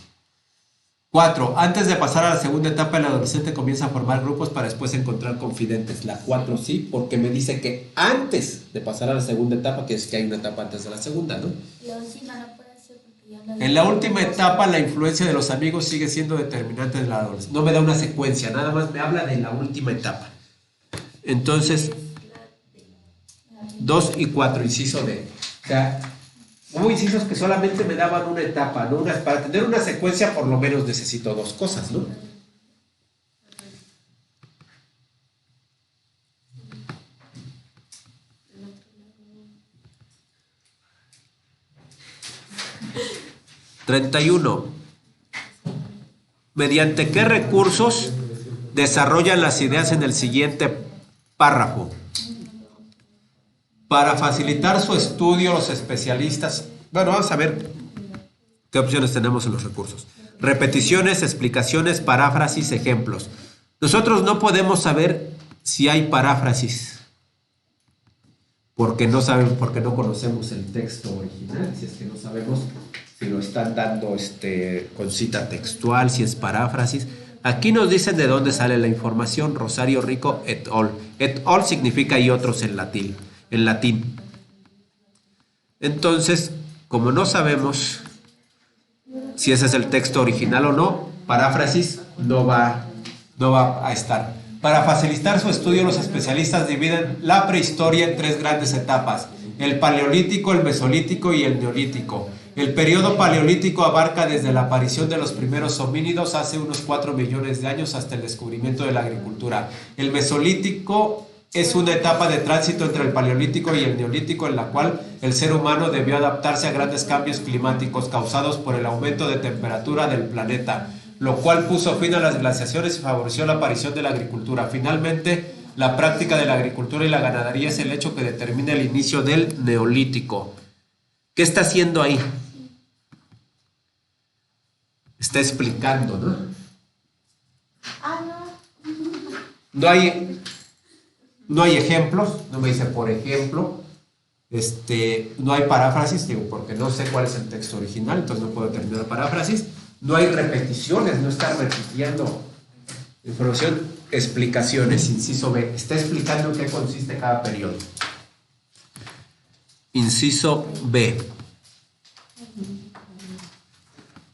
4. Antes de pasar a la segunda etapa, el adolescente comienza a formar grupos para después encontrar confidentes. La 4 sí, porque me dice que antes de pasar a la segunda etapa, que es que hay una etapa antes de la segunda, ¿no? La última no puede ser porque ya no. En la última etapa, la influencia de los amigos sigue siendo determinante de la adolescencia. No me da una secuencia, nada más me habla de la última etapa. Entonces, 2 y 4, inciso D. O sea, Hubo incisos que solamente me daban una etapa, ¿no? Para tener una secuencia por lo menos necesito dos cosas, ¿no? (31) ¿Mediante qué recursos desarrollan las ideas en el siguiente párrafo? Para facilitar su estudio, los especialistas... Bueno, vamos a ver qué opciones tenemos en los recursos. Repeticiones, explicaciones, paráfrasis, ejemplos. Nosotros no podemos saber si hay paráfrasis porque no conocemos el texto original, si es que no sabemos si lo están dando con cita textual, si es paráfrasis. Aquí nos dicen de dónde sale la información. Rosario Rico et al. Et al significa y otros en latín. Entonces, como no sabemos si ese es el texto original o no, paráfrasis no va a estar. Para facilitar su estudio, los especialistas dividen la prehistoria en tres grandes etapas: el paleolítico, el mesolítico y el neolítico. El periodo paleolítico abarca desde la aparición de los primeros homínidos hace unos 4 millones de años hasta el descubrimiento de la agricultura. El mesolítico es una etapa de tránsito entre el paleolítico y el neolítico en la cual el ser humano debió adaptarse a grandes cambios climáticos causados por el aumento de temperatura del planeta, lo cual puso fin a las glaciaciones y favoreció la aparición de la agricultura. Finalmente, la práctica de la agricultura y la ganadería es el hecho que determina el inicio del neolítico. ¿Qué está haciendo ahí? Está explicando, ¿no? No hay ejemplos, no me dice por ejemplo, no hay paráfrasis, digo, porque no sé cuál es el texto original, entonces no puedo terminar paráfrasis. No hay repeticiones, no está repitiendo información. Explicaciones, inciso B, está explicando en qué consiste cada periodo. Inciso B.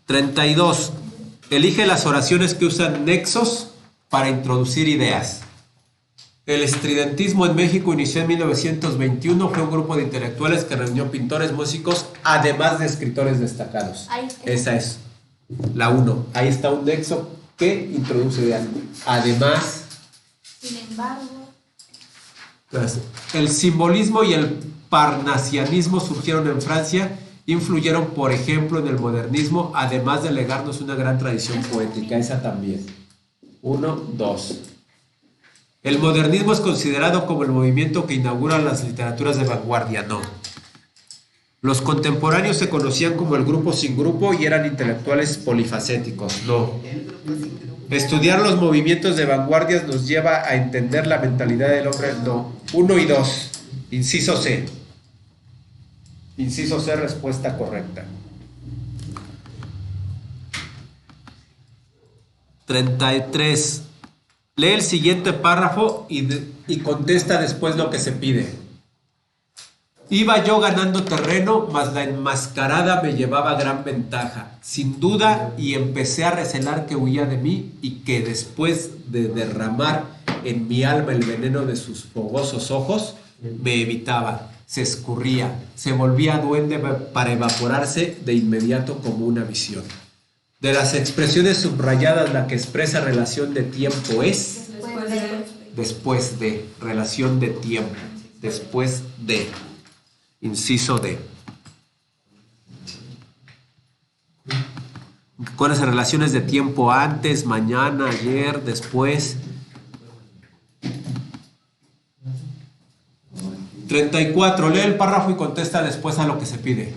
32. Elige las oraciones que usan nexos para introducir ideas. El estridentismo en México inició en 1921. Fue un grupo de intelectuales que reunió pintores, músicos, además de escritores destacados. Esa es la 1. Ahí está un nexo que introduce ideas. Además, Sin embargo, el simbolismo y el parnasianismo surgieron en Francia. Influyeron, por ejemplo, en el modernismo, además de legarnos una gran tradición poética. Esa también. 1, 2. El modernismo es considerado como el movimiento que inaugura las literaturas de vanguardia. No. Los contemporáneos se conocían como el grupo sin grupo y eran intelectuales polifacéticos. No. Estudiar los movimientos de vanguardias nos lleva a entender la mentalidad del hombre. No. 1 y 2. Inciso C. Inciso C, respuesta correcta. 33. Lee el siguiente párrafo y contesta después lo que se pide. Iba yo ganando terreno, mas la enmascarada me llevaba gran ventaja, sin duda, y empecé a recelar que huía de mí y que después de derramar en mi alma el veneno de sus fogosos ojos, me evitaba. Se escurría, se volvía duende para evaporarse de inmediato como una visión. De las expresiones subrayadas, la que expresa relación de tiempo es después de, relación de tiempo, después de, inciso D. ¿Cuáles son las relaciones de tiempo? Antes, mañana, ayer, después. 34. Lee el párrafo y contesta después a lo que se pide.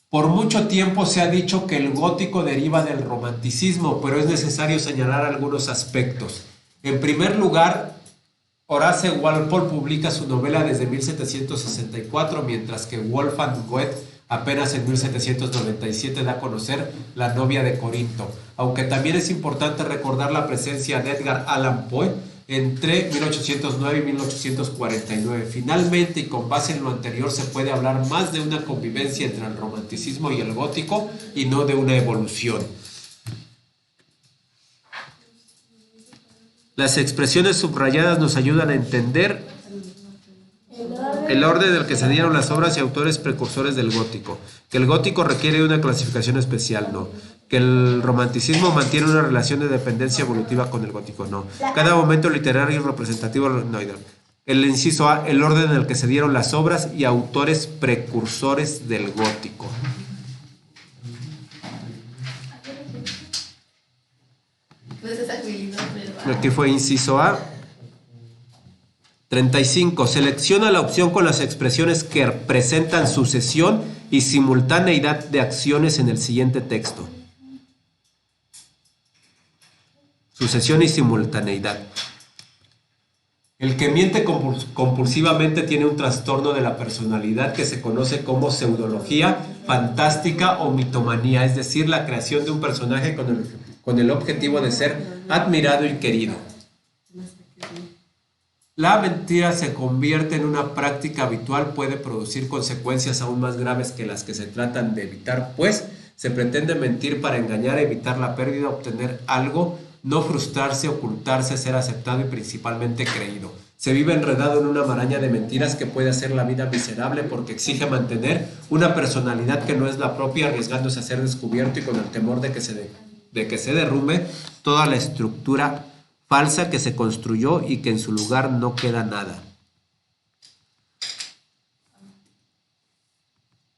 Por mucho tiempo se ha dicho que el gótico deriva del romanticismo, pero es necesario señalar algunos aspectos. En primer lugar, Horace Walpole publica su novela desde 1764, mientras que Wolfgang Goethe apenas en 1797 da a conocer La novia de Corinto, aunque también es importante recordar la presencia de Edgar Allan Poe entre 1809 y 1849. Finalmente, y con base en lo anterior, se puede hablar más de una convivencia entre el romanticismo y el gótico y no de una evolución. Las expresiones subrayadas nos ayudan a entender el orden el orden en el que se dieron las obras y autores precursores del gótico. Que el gótico requiere una clasificación especial, no. Que el romanticismo mantiene una relación de dependencia evolutiva con el gótico, no. Cada momento literario y representativo, no. El inciso A, el orden en el que se dieron las obras y autores precursores del gótico. Pues esa habilidad verbal. Aquí fue inciso A. 35. Selecciona la opción con las expresiones que presentan sucesión y simultaneidad de acciones en el siguiente texto. Sucesión y simultaneidad. El que miente compulsivamente tiene un trastorno de la personalidad que se conoce como pseudología fantástica o mitomanía, es decir, la creación de un personaje con el objetivo de ser admirado y querido. La mentira se convierte en una práctica habitual, puede producir consecuencias aún más graves que las que se tratan de evitar, pues se pretende mentir para engañar, evitar la pérdida, obtener algo, no frustrarse, ocultarse, ser aceptado y principalmente creído. Se vive enredado en una maraña de mentiras que puede hacer la vida miserable porque exige mantener una personalidad que no es la propia, arriesgándose a ser descubierto y con el temor de que se derrumbe toda la estructura falsa que se construyó y que en su lugar no queda nada.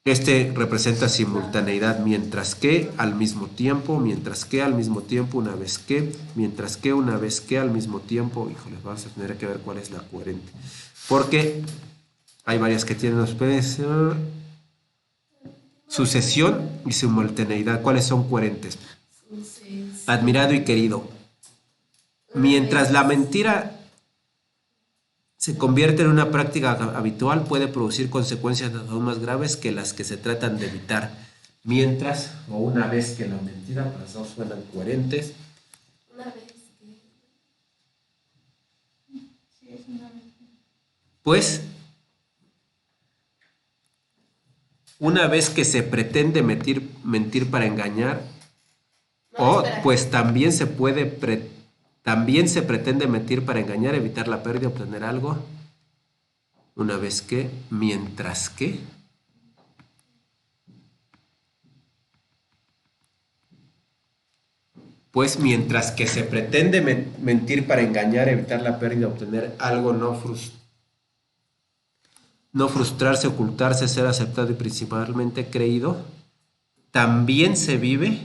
Este representa simultaneidad, mientras que, al mismo tiempo, mientras que, al mismo tiempo, una vez que, mientras que, una vez que, al mismo tiempo. Híjole, vamos a tener que ver cuál es la coherente. Porque hay varias que tienen sucesión y simultaneidad. ¿Cuáles son coherentes? Admirado y querido. Mientras la mentira se convierte en una práctica habitual, puede producir consecuencias aún más graves que las que se tratan de evitar. Mientras, o una vez que la mentira, las dos suenan coherentes. Una vez que... Sí, es una vez. Pues, una vez que se pretende mentir para engañar, pues también se pretende mentir para engañar, evitar la pérdida, obtener algo. Una vez que, mientras que. Pues mientras que se pretende mentir para engañar, evitar la pérdida, obtener algo, no frustrarse, ocultarse, ser aceptado y principalmente creído, también se vive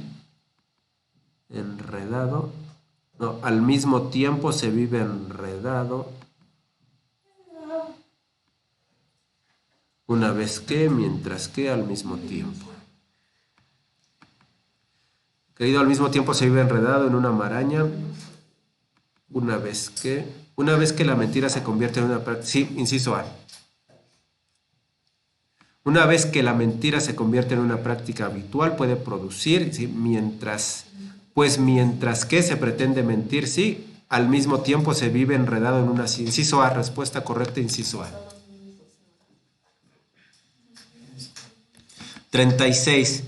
enredado. No, al mismo tiempo se vive enredado. Una vez que, mientras que, al mismo tiempo. Querido, al mismo tiempo se vive enredado en una maraña. Una vez que la mentira se convierte en una práctica. Sí, inciso A. Una vez que la mentira se convierte en una práctica habitual, puede producir, ¿sí? Mientras que se pretende mentir, sí, al mismo tiempo se vive enredado en una... Inciso A, respuesta correcta, inciso A. 36.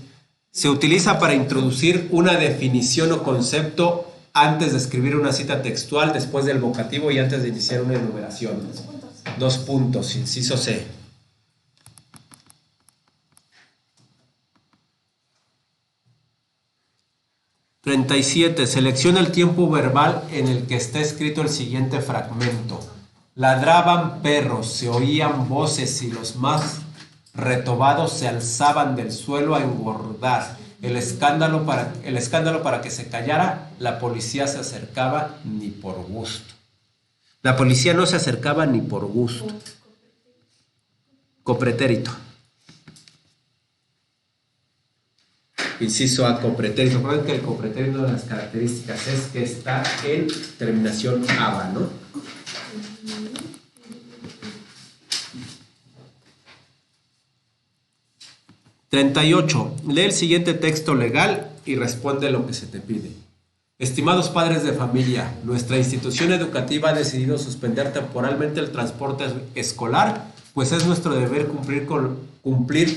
Se utiliza para introducir una definición o concepto antes de escribir una cita textual, después del vocativo y antes de iniciar una enumeración. 2 puntos, inciso C. 37. Selecciona el tiempo verbal en el que está escrito el siguiente fragmento. Ladraban perros, se oían voces y los más retobados se alzaban del suelo a engordar. El escándalo para que se callara, la policía se acercaba ni por gusto. La policía no se acercaba ni por gusto. Copretérito. Inciso A, copretérito. Recuerden que el copretérito, una de las características es que está en terminación aba, ¿no? (38) Lee el siguiente texto legal y responde lo que se te pide. Estimados padres de familia, nuestra institución educativa ha decidido suspender temporalmente el transporte escolar, pues es nuestro deber cumplir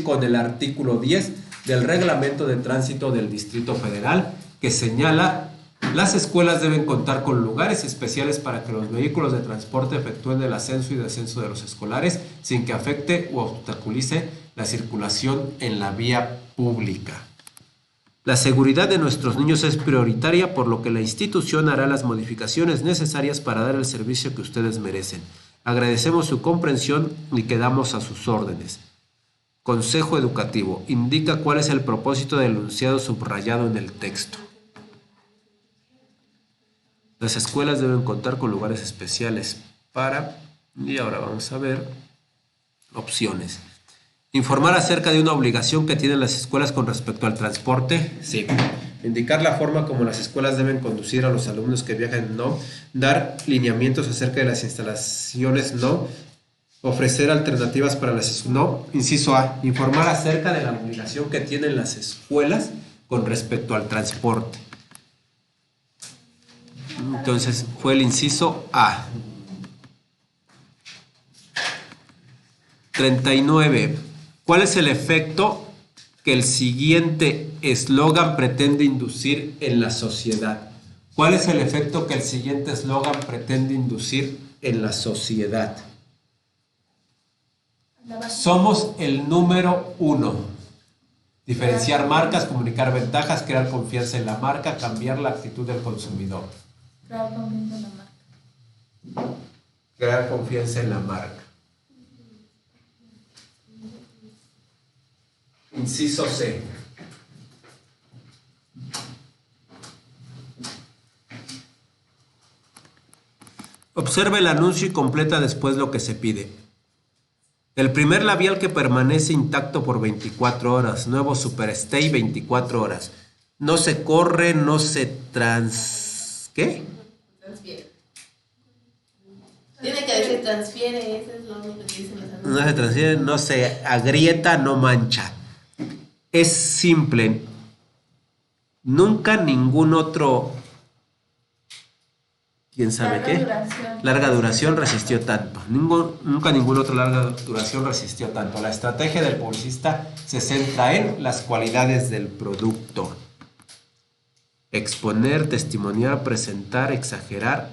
con el artículo 10 del Reglamento de Tránsito del Distrito Federal, que señala Las escuelas deben contar con lugares especiales para que los vehículos de transporte efectúen el ascenso y descenso de los escolares sin que afecte o obstaculice la circulación en la vía pública. La seguridad de nuestros niños es prioritaria, por lo que la institución hará las modificaciones necesarias para dar el servicio que ustedes merecen. Agradecemos su comprensión y quedamos a sus órdenes. Consejo Educativo. Indica cuál es el propósito del enunciado subrayado en el texto. Las escuelas deben contar con lugares especiales para... Y ahora vamos a ver opciones. Informar acerca de una obligación que tienen las escuelas con respecto al transporte. Sí. Indicar la forma como las escuelas deben conducir a los alumnos que viajan. No. Dar lineamientos acerca de las instalaciones. No. Ofrecer alternativas para las... No. Inciso A. Informar acerca de la obligación que tienen las escuelas con respecto al transporte. Entonces fue el inciso A. 39. ¿Cuál es el efecto que el siguiente eslogan pretende inducir en la sociedad? ¿Cuál es el efecto que el siguiente eslogan pretende inducir en la sociedad? Somos el número 1. Diferenciar marcas, comunicar ventajas, crear confianza en la marca, cambiar la actitud del consumidor. Crear confianza en la marca. Crear confianza en la marca. Inciso C. Observa el anuncio y completa después lo que se pide. El primer labial que permanece intacto por 24 horas. Nuevo Super Stay 24 horas. No se corre, no se ¿qué? Transfiere. Tiene que decir transfiere, eso es lo único que dicen los anuncios. No se transfiere, no se agrieta, no mancha. Es simple. Nunca ningún otro, quién sabe qué, larga duración resistió tanto. Nunca ningún otro larga duración resistió tanto. La estrategia del publicista se centra en las cualidades del producto. Exponer, testimoniar, presentar, exagerar.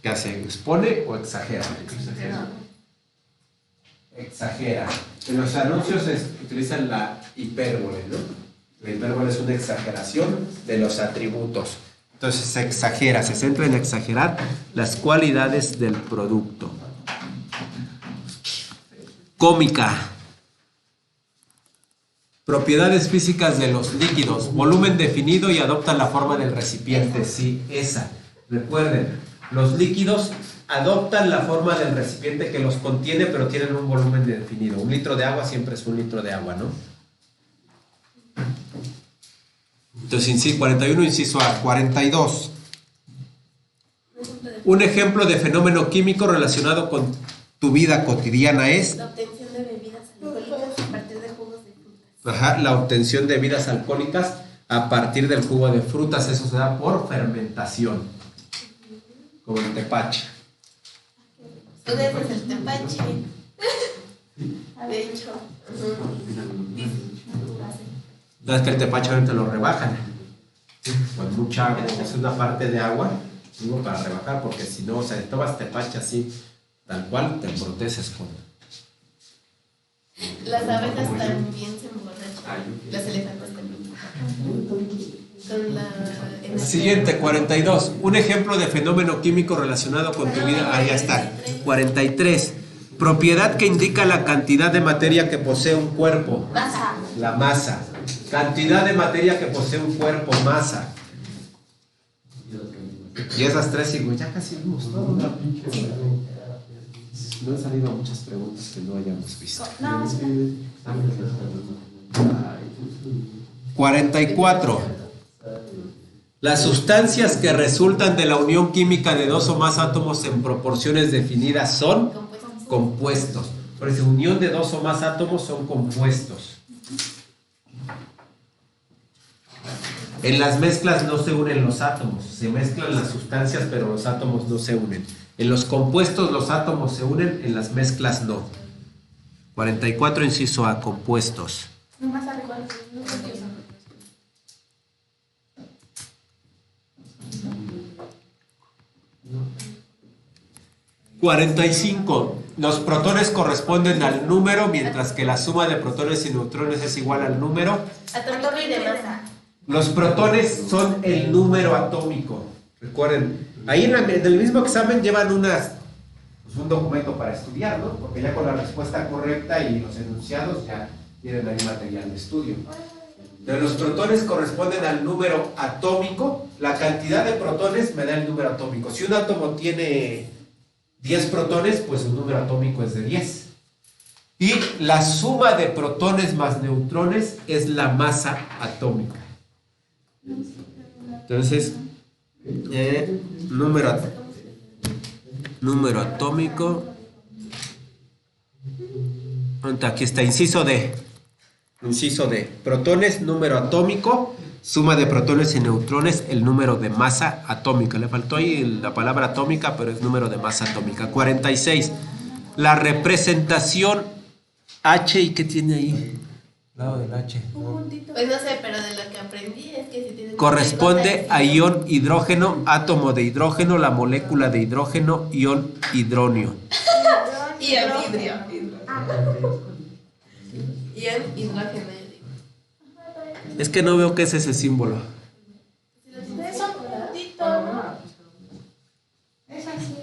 ¿Qué hace? ¿Expone o exagera? Exagera. En los anuncios utilizan la hipérbole, ¿no? La hipérbole es una exageración de los atributos. Entonces se exagera, se centra en exagerar las cualidades del producto. Cómica. Propiedades físicas de los líquidos. Volumen definido y adoptan la forma del recipiente. Sí, esa. Recuerden, los líquidos adoptan la forma del recipiente que los contiene, pero tienen un volumen definido. 1 litro de agua siempre es 1 litro de agua, ¿no? Entonces, 41, inciso A. 42. Un ejemplo de fenómeno químico relacionado con tu vida cotidiana es... La obtención de bebidas alcohólicas a partir de jugos de frutas. Ajá, la obtención de bebidas alcohólicas a partir del jugo de frutas. Eso se da por fermentación. Como el tepache. Tú debes el tepache. De hecho. No es que el tepache ahorita lo rebajan. Con mucha agua. Es una parte de agua. Digo, para rebajar, porque si no, o sea, tomas tepache así, tal cual, te embruteces con... Las abejas también se emborrachan. Los elefantes también. Con la... Siguiente, 42. Un ejemplo de fenómeno químico relacionado con tu vida. Ah, ya está. 43. Propiedad que indica la cantidad de materia que posee un cuerpo. Masa. La masa. Cantidad de materia que posee un cuerpo, masa. Y esas tres, digo, ya casi vimos todo, ¿no? No han salido muchas preguntas que no hayamos visto. No, 44. Las sustancias que resultan de la unión química de dos o más átomos en proporciones definidas son compuestos. Por eso, unión de dos o más átomos son compuestos. En las mezclas no se unen los átomos, se mezclan las sustancias, pero los átomos no se unen. En los compuestos los átomos se unen, en las mezclas no. 44, inciso A, compuestos. nomás arriba. 45. Los protones corresponden al número, mientras que la suma de protones y neutrones es igual al número. Atómico y de masa. Los protones son el número atómico. Recuerden, ahí en el mismo examen llevan un documento para estudiar, ¿no? Porque ya con la respuesta correcta y los enunciados ya tienen ahí material de estudio. Pero los protones corresponden al número atómico. La cantidad de protones me da el número atómico. Si un átomo tiene 10 protones, pues su número atómico es de 10. Y la suma de protones más neutrones es la masa atómica. Entonces, número atómico. Aquí está, inciso D. Inciso D. Protones, número atómico. Suma de protones y neutrones, el número de masa atómica. Le faltó ahí la palabra atómica, pero es número de masa atómica. 46. La representación H, ¿y qué tiene ahí? Al lado del H. Pues no sé, pero de lo que aprendí es que si tienes... Corresponde a ion hidrógeno, átomo de hidrógeno, la molécula de hidrógeno, ion hidronio. Y el vidrio. Y el hidrógeno. Es que no veo qué es ese símbolo. Es un puntito, ¿no? Es así.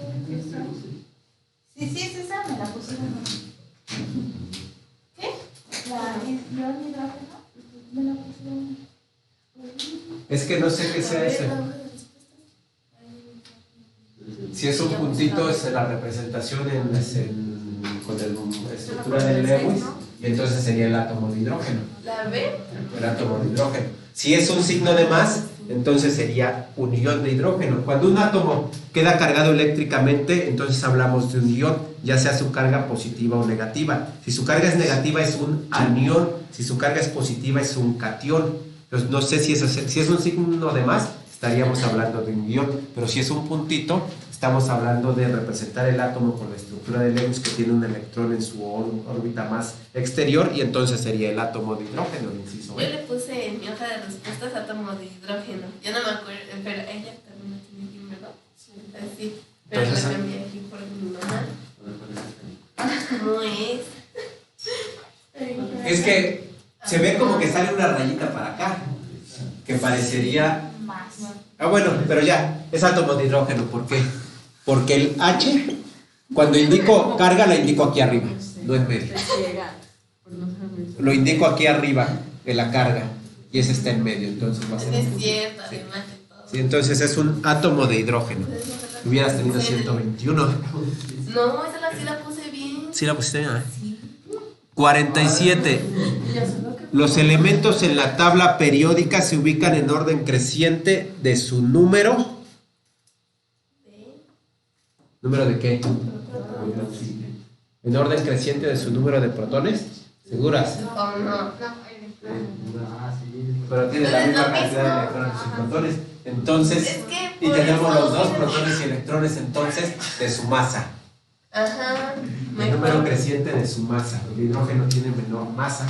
Sí, es esa, me la pusieron. ¿Qué? La hidrógeno. Me la pusieron. Es que no sé qué sea ese. Si es un puntito, es la representación con la estructura de Lewis, y entonces sería el átomo de hidrógeno. ¿La B? El átomo de hidrógeno. Si es un signo de más, entonces sería un ion de hidrógeno. Cuando un átomo queda cargado eléctricamente, entonces hablamos de un ion, ya sea su carga positiva o negativa. Si su carga es negativa es un anión, si su carga es positiva es un catión. Entonces no sé si es un signo de más, estaríamos hablando de un ion, pero si es un puntito, estamos hablando de representar el átomo con la estructura de Lewis, que tiene un electrón en su órbita más exterior, y entonces sería el átomo de hidrógeno, inciso B. Yo le puse en mi hoja de respuestas átomo de hidrógeno. Yo no me acuerdo, pero ella también lo tiene aquí, ¿verdad? Así. Pero Entonces, lo cambié aquí por mi mamá. ¿Cómo es? Es que se ve como que sale una rayita para acá, que parecería... Más. bueno, pero ya, es átomo de hidrógeno. ¿Por qué? Porque el H, cuando indico carga, la indico aquí arriba, no en medio. Lo indico aquí arriba de la carga, y ese está en medio, entonces va a ser... Es cierto, además de todo. Sí, entonces es un átomo de hidrógeno. Hubieras tenido 121. No, esa sí la puse bien. ¿Sí la pusiste bien? 47. Los elementos en la tabla periódica se ubican en orden creciente de su número. ¿Número de qué? En orden creciente de su número de protones. ¿Seguras? ¿O no? Pero tiene la misma cantidad de electrones y protones. Entonces, Es que y por tenemos eso- los dos protones y electrones entonces de su masa. Ajá. El número creciente de su masa. El hidrógeno tiene menor masa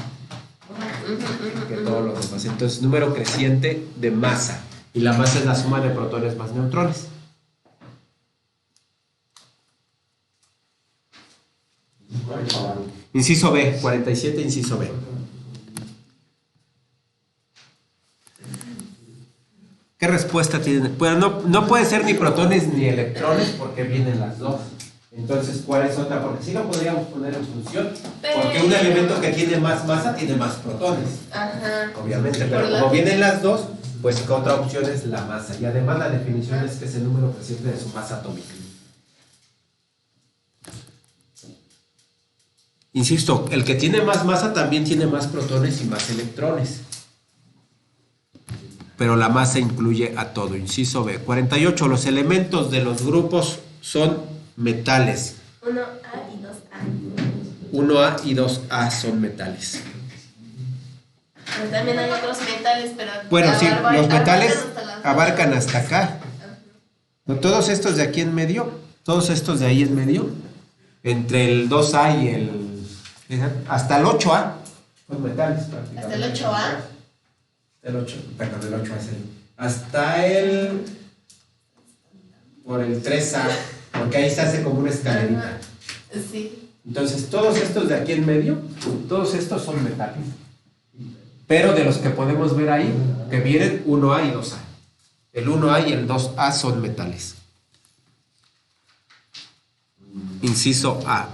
que todos los demás. Entonces, número creciente de masa. Y la masa es la suma de protones más neutrones. Inciso B, 47, inciso B. ¿Qué respuesta tienen? Bueno, no puede ser ni protones ni electrones porque vienen las dos. Entonces, ¿cuál es otra? Porque sí lo podríamos poner en función. Porque un elemento que tiene más masa tiene más protones. Ajá. Obviamente, pero como vienen las dos, pues otra opción es la masa. Y además la definición es que es el número creciente de su masa atómica. Insisto, el que tiene más masa también tiene más protones y más electrones. Pero la masa incluye a todo. Inciso B. 48. Los elementos de los grupos son metales. 1A y 2A. 1A y 2A son metales. Pero también hay otros metales, pero... Bueno, sí, los metales hasta las- abarcan hasta acá. ¿No? Todos estos de aquí en medio, todos estos de ahí en medio, entre el 2A y el... hasta el 8A, son metales prácticamente. ¿Hasta el 8A? El 8, perdón, el 8A es el... hasta el... por el 3A, porque ahí se hace como una escalerita. Sí. Entonces, todos estos de aquí en medio, todos estos son metales. Pero de los que podemos ver ahí, que vienen 1A y 2A. El 1A y el 2A son metales. Inciso A.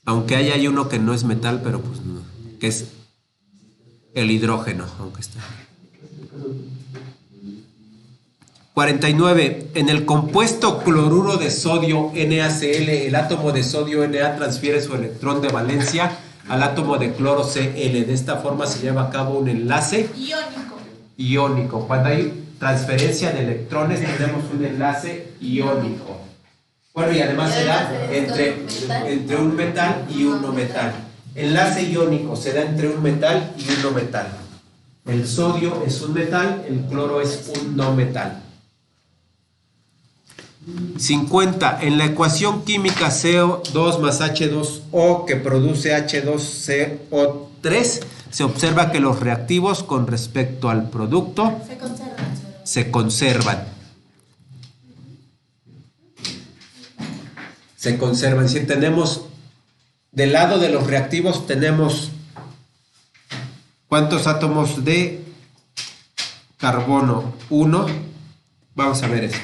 Aunque hay uno que no es metal, pero pues no, que es el hidrógeno, aunque está. 49. En el compuesto cloruro de sodio NaCl, el átomo de sodio Na transfiere su electrón de valencia al átomo de cloro Cl. De esta forma se lleva a cabo un enlace iónico. Cuando hay transferencia de electrones tenemos un enlace iónico. Bueno, y además se da entre un metal y un no metal. Enlace iónico se da entre un metal y un no metal. El sodio es un metal, el cloro es un no metal. 50. En la ecuación química CO2 más H2O que produce H2CO3 se observa que los reactivos con respecto al producto se conservan. Si tenemos del lado de los reactivos tenemos ¿cuántos átomos de carbono? 1. Vamos a ver eso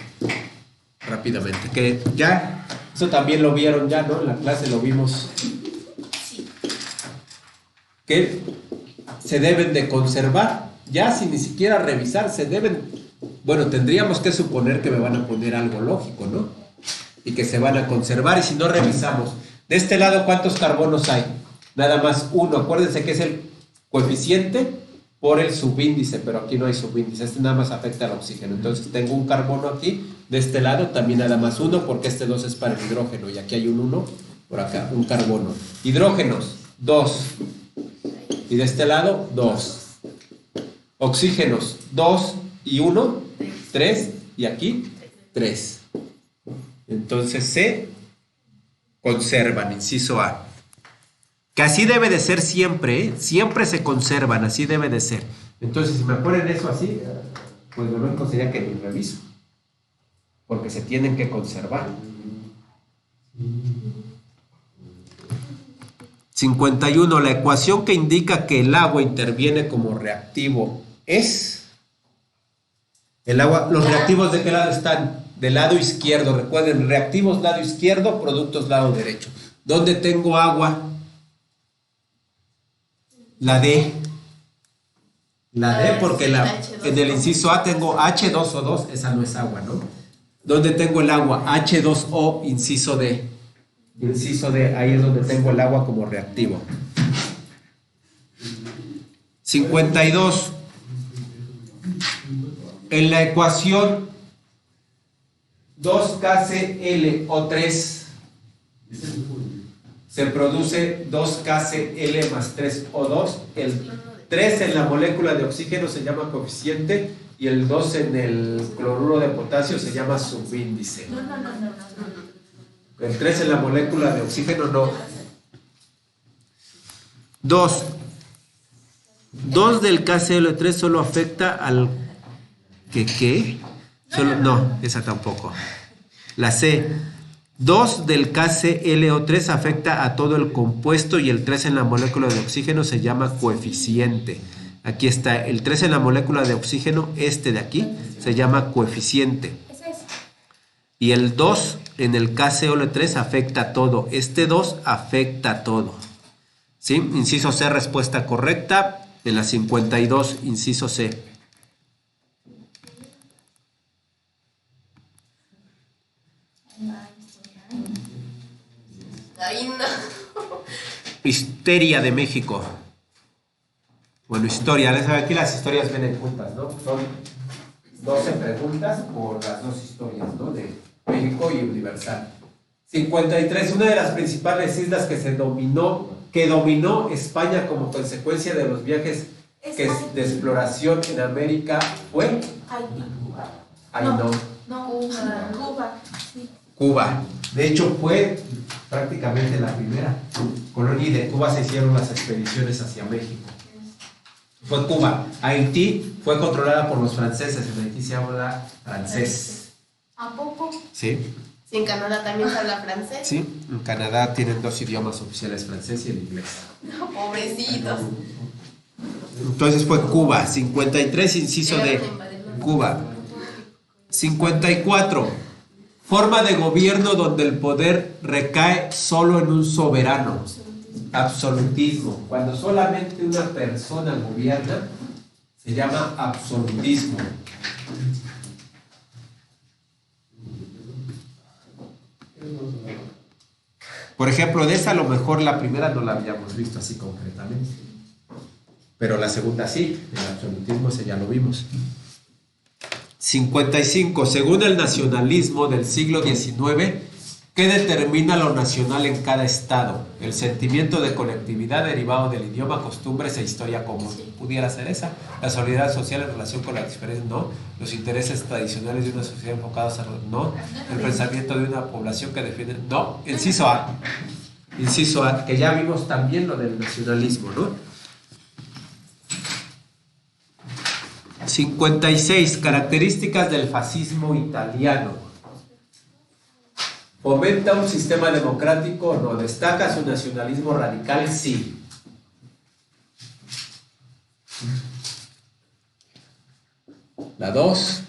rápidamente, que ya, eso también lo vieron ya, ¿no? En la clase lo vimos. Que se deben de conservar, ya sin ni siquiera revisar, se deben, bueno, tendríamos que suponer que me van a poner algo lógico, ¿no? Y que se van a conservar, y si no revisamos, de este lado, ¿cuántos carbonos hay? Nada más 1, acuérdense que es el coeficiente por el subíndice, pero aquí no hay subíndice, este nada más afecta al oxígeno. Entonces tengo un carbono aquí, de este lado también nada más 1, porque este 2 es para el hidrógeno, y aquí hay un 1, por acá, un carbono. Hidrógenos, 2, y de este lado, 2. Oxígenos, 2 y 1, 3, y aquí, 3. Entonces se conservan, inciso A. Que así debe de ser siempre, ¿eh? Siempre se conservan, así debe de ser. Entonces, si me ponen eso así, pues lo lógico sería que ni reviso, porque se tienen que conservar. 51. La ecuación que indica que el agua interviene como reactivo es... El agua, ¿los reactivos de qué lado están? Del lado izquierdo. Recuerden, reactivos lado izquierdo, productos lado derecho. ¿Dónde tengo agua? La D. La D, porque en el inciso A tengo H2O2, esa no es agua, ¿no? ¿Dónde tengo el agua? H2O, inciso D. Inciso D, ahí es donde tengo el agua como reactivo. 52. En la ecuación 2KClO3 se produce 2KCl más 3O2. El 3 en la molécula de oxígeno se llama coeficiente y el 2 en el cloruro de potasio se llama subíndice. No. El 3 en la molécula de oxígeno no. 2 del KCl3 solo afecta al... ¿Qué? Solo, no, esa tampoco. La C. 2 del KClO3 afecta a todo el compuesto y el 3 en la molécula de oxígeno se llama coeficiente. Aquí está, el 3 en la molécula de oxígeno, este de aquí, se llama coeficiente. Y el 2 en el KClO3 afecta a todo. Este 2 afecta a todo. ¿Sí? Inciso C, respuesta correcta. En la 52, inciso C. Ay, no. Histeria de México. Bueno, historia. Aquí las historias vienen juntas, ¿no? Son 12 preguntas por las dos historias, ¿no? De México y Universal. 53. Una de las principales islas que dominó España como consecuencia de los viajes de exploración en América fue... Cuba. Sí. Cuba. De hecho, fue prácticamente la primera colonia y de Cuba se hicieron las expediciones hacia México. Fue Cuba. Haití fue controlada por los franceses. En Haití se habla francés. ¿A poco? Sí. Sí, en Canadá también se habla francés. Sí. En Canadá tienen 2 idiomas oficiales, francés y el inglés. No, pobrecitos. Entonces fue Cuba. 53, inciso Llegaron D. a invadirlo. Cuba. 54. Forma de gobierno donde el poder recae solo en un soberano. Absolutismo. Cuando solamente una persona gobierna, se llama absolutismo. Por ejemplo, de esa a lo mejor la primera no la habíamos visto así concretamente. Pero la segunda sí, el absolutismo ese ya lo vimos. 55. Según el nacionalismo del siglo XIX, ¿qué determina lo nacional en cada estado? El sentimiento de colectividad derivado del idioma, costumbres e historia común. ¿Pudiera ser esa? La solidaridad social en relación con las diferencias, no. Los intereses tradicionales de una sociedad enfocados a... no. El pensamiento de una población que defiende... no. Inciso A. Inciso A, que ya vimos también lo del nacionalismo, ¿no? 56. Características del fascismo italiano. ¿Fomenta un sistema democrático o no? ¿Destaca su nacionalismo radical? Sí. La 2.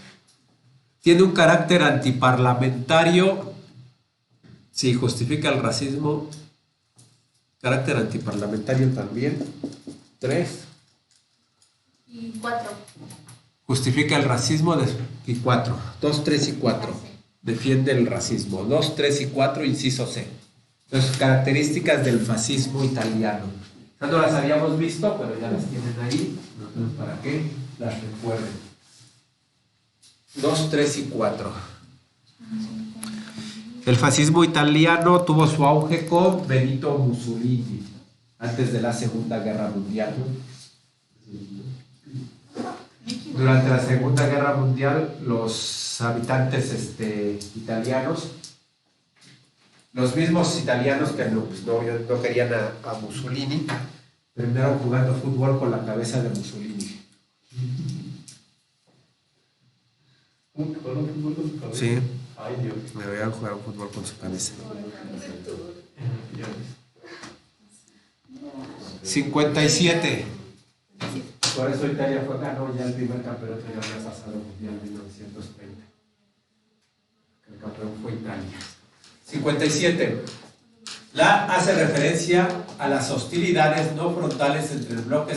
¿Tiene un carácter antiparlamentario? Sí, justifica el racismo. Carácter antiparlamentario también. 3. Y 4. Justifica el racismo y 4. 2, 3 y 4. Defiende el racismo. 2, 3 y 4, inciso C. Entonces, características del fascismo italiano. No las habíamos visto, pero ya las tienen ahí. Entonces, para que las recuerden. 2, 3 y 4. El fascismo italiano tuvo su auge con Benito Mussolini, antes de la Segunda Guerra Mundial. Durante la Segunda Guerra Mundial, los habitantes italianos, los mismos italianos que no querían a Mussolini, terminaron jugando fútbol con la cabeza de Mussolini. ¿Cómo que jugaron fútbol con su cabeza? Sí, Ay, Dios. me veían jugar fútbol con su cabeza. Ya ves. 57. Por eso Italia ganó ya el primer campeonato ya había pasado mundial en 1930. El campeón fue Italia. 57. La hace referencia a las hostilidades no frontales entre el bloque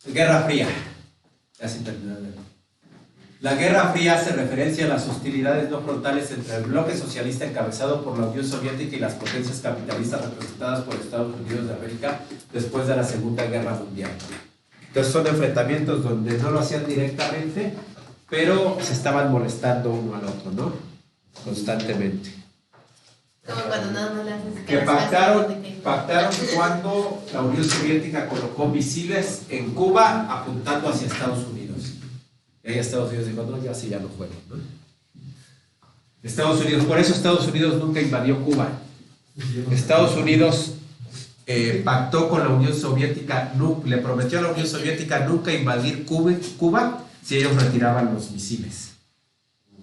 Guerra Fría. Ya se terminó. La Guerra Fría hace referencia a las hostilidades no frontales entre el bloque socialista encabezado por la Unión Soviética y las potencias capitalistas representadas por Estados Unidos de América después de la Segunda Guerra Mundial. Entonces son enfrentamientos donde no lo hacían directamente, pero se estaban molestando uno al otro, ¿no? Constantemente. Como cuando nada más le haces Que pactaron cuando la Unión Soviética colocó misiles en Cuba apuntando hacia Estados Unidos. Y ahí Estados Unidos dijo, no, ya sí, ya no jueguen, ¿no? Estados Unidos, por eso Estados Unidos nunca invadió Cuba. Estados Unidos pactó con la Unión Soviética, le prometió a la Unión Soviética nunca invadir Cuba si ellos retiraban los misiles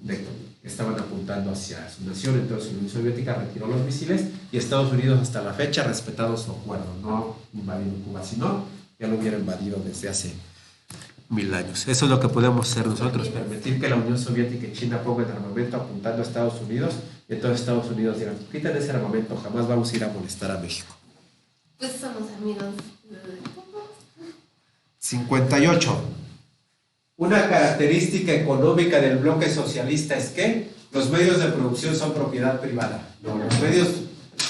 que estaban apuntando hacia su nación. Entonces la Unión Soviética retiró los misiles y Estados Unidos hasta la fecha ha respetado su acuerdo, no invadido Cuba, sino ya lo hubiera invadido desde hace 1000 años. Eso es lo que podemos hacer nosotros, permitir que la Unión Soviética y China pongan armamento apuntando a Estados Unidos y entonces Estados Unidos dirán, quiten ese armamento, jamás vamos a ir a molestar a México. Pues somos amigos. 58. Una característica económica del bloque socialista es que los medios de producción son propiedad privada. No, los medios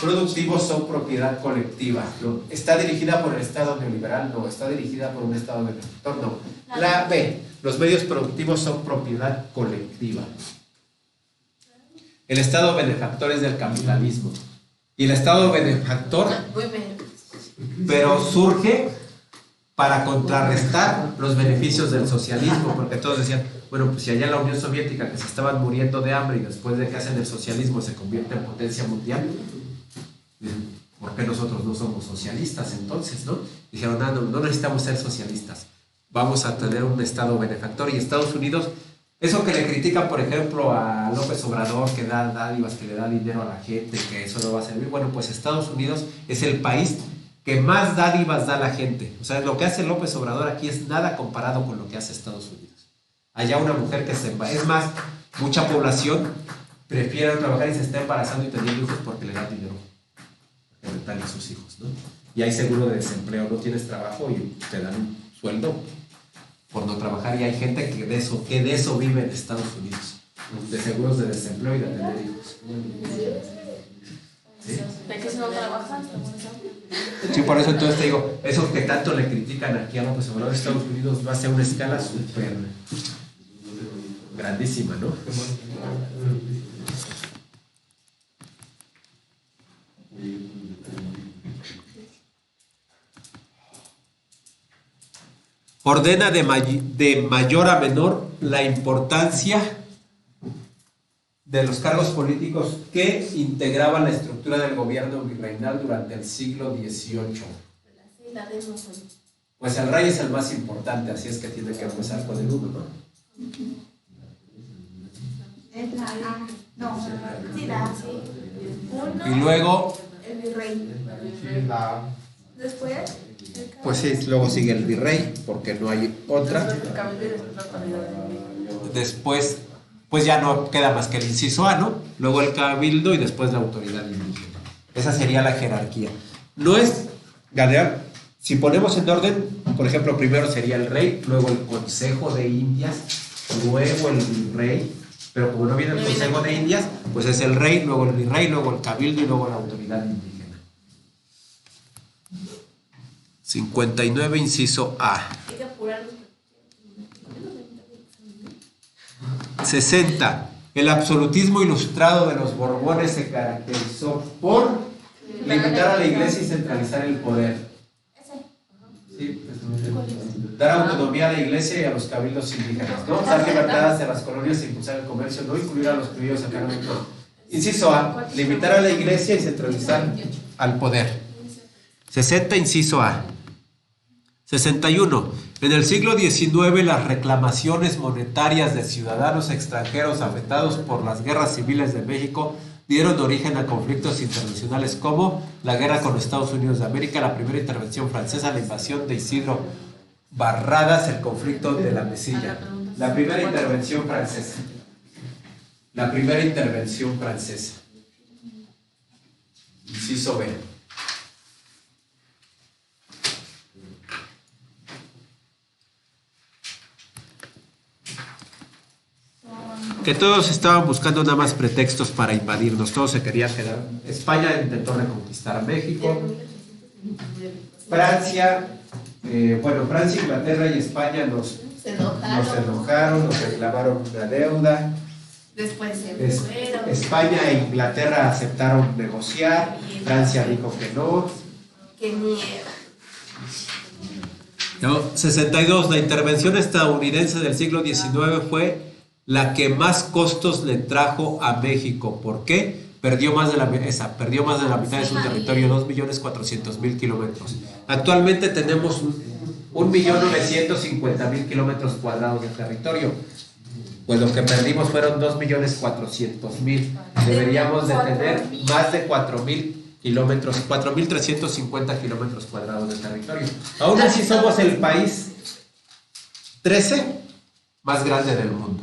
productivos son propiedad colectiva. No, ¿está dirigida por el Estado neoliberal? No. ¿Está dirigida por un Estado benefactor? No. La B. Los medios productivos son propiedad colectiva. El Estado benefactor es del capitalismo. Y el Estado benefactor, Muy bien. pero surge para contrarrestar los beneficios del socialismo, porque todos decían, bueno, pues si allá en la Unión Soviética que se estaban muriendo de hambre y después de que hacen el socialismo se convierte en potencia mundial, ¿por qué nosotros no somos socialistas entonces, no? Dijeron, no necesitamos ser socialistas. vamos a tener un Estado benefactor. Y Estados Unidos, eso que le critican, por ejemplo, a López Obrador, que da dádivas, que le da dinero a la gente, que eso no va a servir. Bueno, pues Estados Unidos es el país que más dádivas da a la gente. O sea, lo que hace López Obrador aquí es nada comparado con lo que hace Estados Unidos. Allá una mujer que se... Es más, mucha población prefiere trabajar y se está embarazando y teniendo hijos porque le dan dinero que rentarle a sus hijos, ¿no? Y hay seguro de desempleo, no tienes trabajo y te dan un sueldo por no trabajar, y hay gente que de eso vive en Estados Unidos, de seguros de desempleo y de tener hijos. ¿Sí? ¿De qué se no trabajas? Sí, por eso entonces te digo, eso que tanto le critican aquí a López Obrador, Estados Unidos va a ser una escala súper grandísima, ¿no? Ordena de mayor a menor la importancia de los cargos políticos que integraban la estructura del gobierno virreinal durante el siglo XVIII. Pues el rey es el más importante, así es que tiene que empezar con el 1, ¿no? Es la A. No, sí, la A. Y luego, El virrey. Después, pues sí, luego sigue el virrey, porque no hay otra. Después, pues ya no queda más que el inciso A, ¿no? Luego el cabildo y después la autoridad indígena. Esa sería la jerarquía. No es, Galeán, si ponemos en orden, por ejemplo, primero sería el rey, luego el Consejo de Indias, luego el virrey, pero como no viene el Consejo de Indias, pues es el rey, luego el virrey, luego el cabildo y luego la autoridad indígena. 59, inciso A. 60. El absolutismo ilustrado de los Borbones se caracterizó por limitar a la iglesia y centralizar el poder. Sí, dar autonomía a la iglesia y a los cabildos indígenas, ¿no? Dar libertad hacia las colonias e impulsar el comercio, no incluir a los criollos a cargo. Inciso A. Limitar a la iglesia y centralizar al poder. 60, inciso A. 61. En el siglo XIX, las reclamaciones monetarias de ciudadanos extranjeros afectados por las guerras civiles de México dieron origen a conflictos internacionales como la guerra con los Estados Unidos de América, la primera intervención francesa, la invasión de Isidro Barradas, el conflicto de la Mesilla. La primera intervención francesa. La primera intervención francesa. Inciso B. Que todos estaban buscando nada más pretextos para invadirnos, todos se querían quedar. España intentó reconquistar a México, Francia, Francia, Inglaterra y España nos enojaron, nos reclamaron una deuda. Después se fueron. España e Inglaterra aceptaron negociar, Francia dijo que no. ¡Qué miedo! No, 62. La intervención estadounidense del siglo XIX fue la que más costos le trajo a México. ¿Por qué? Perdió más de la mitad de su territorio, 2.400.000 kilómetros. Actualmente tenemos 1.950.000 kilómetros cuadrados de territorio. Pues lo que perdimos fueron 2.400.000. Deberíamos de tener más de 4.000 kilómetros, 4.350 kilómetros cuadrados de territorio. Aún así somos el país 13 más grande del mundo.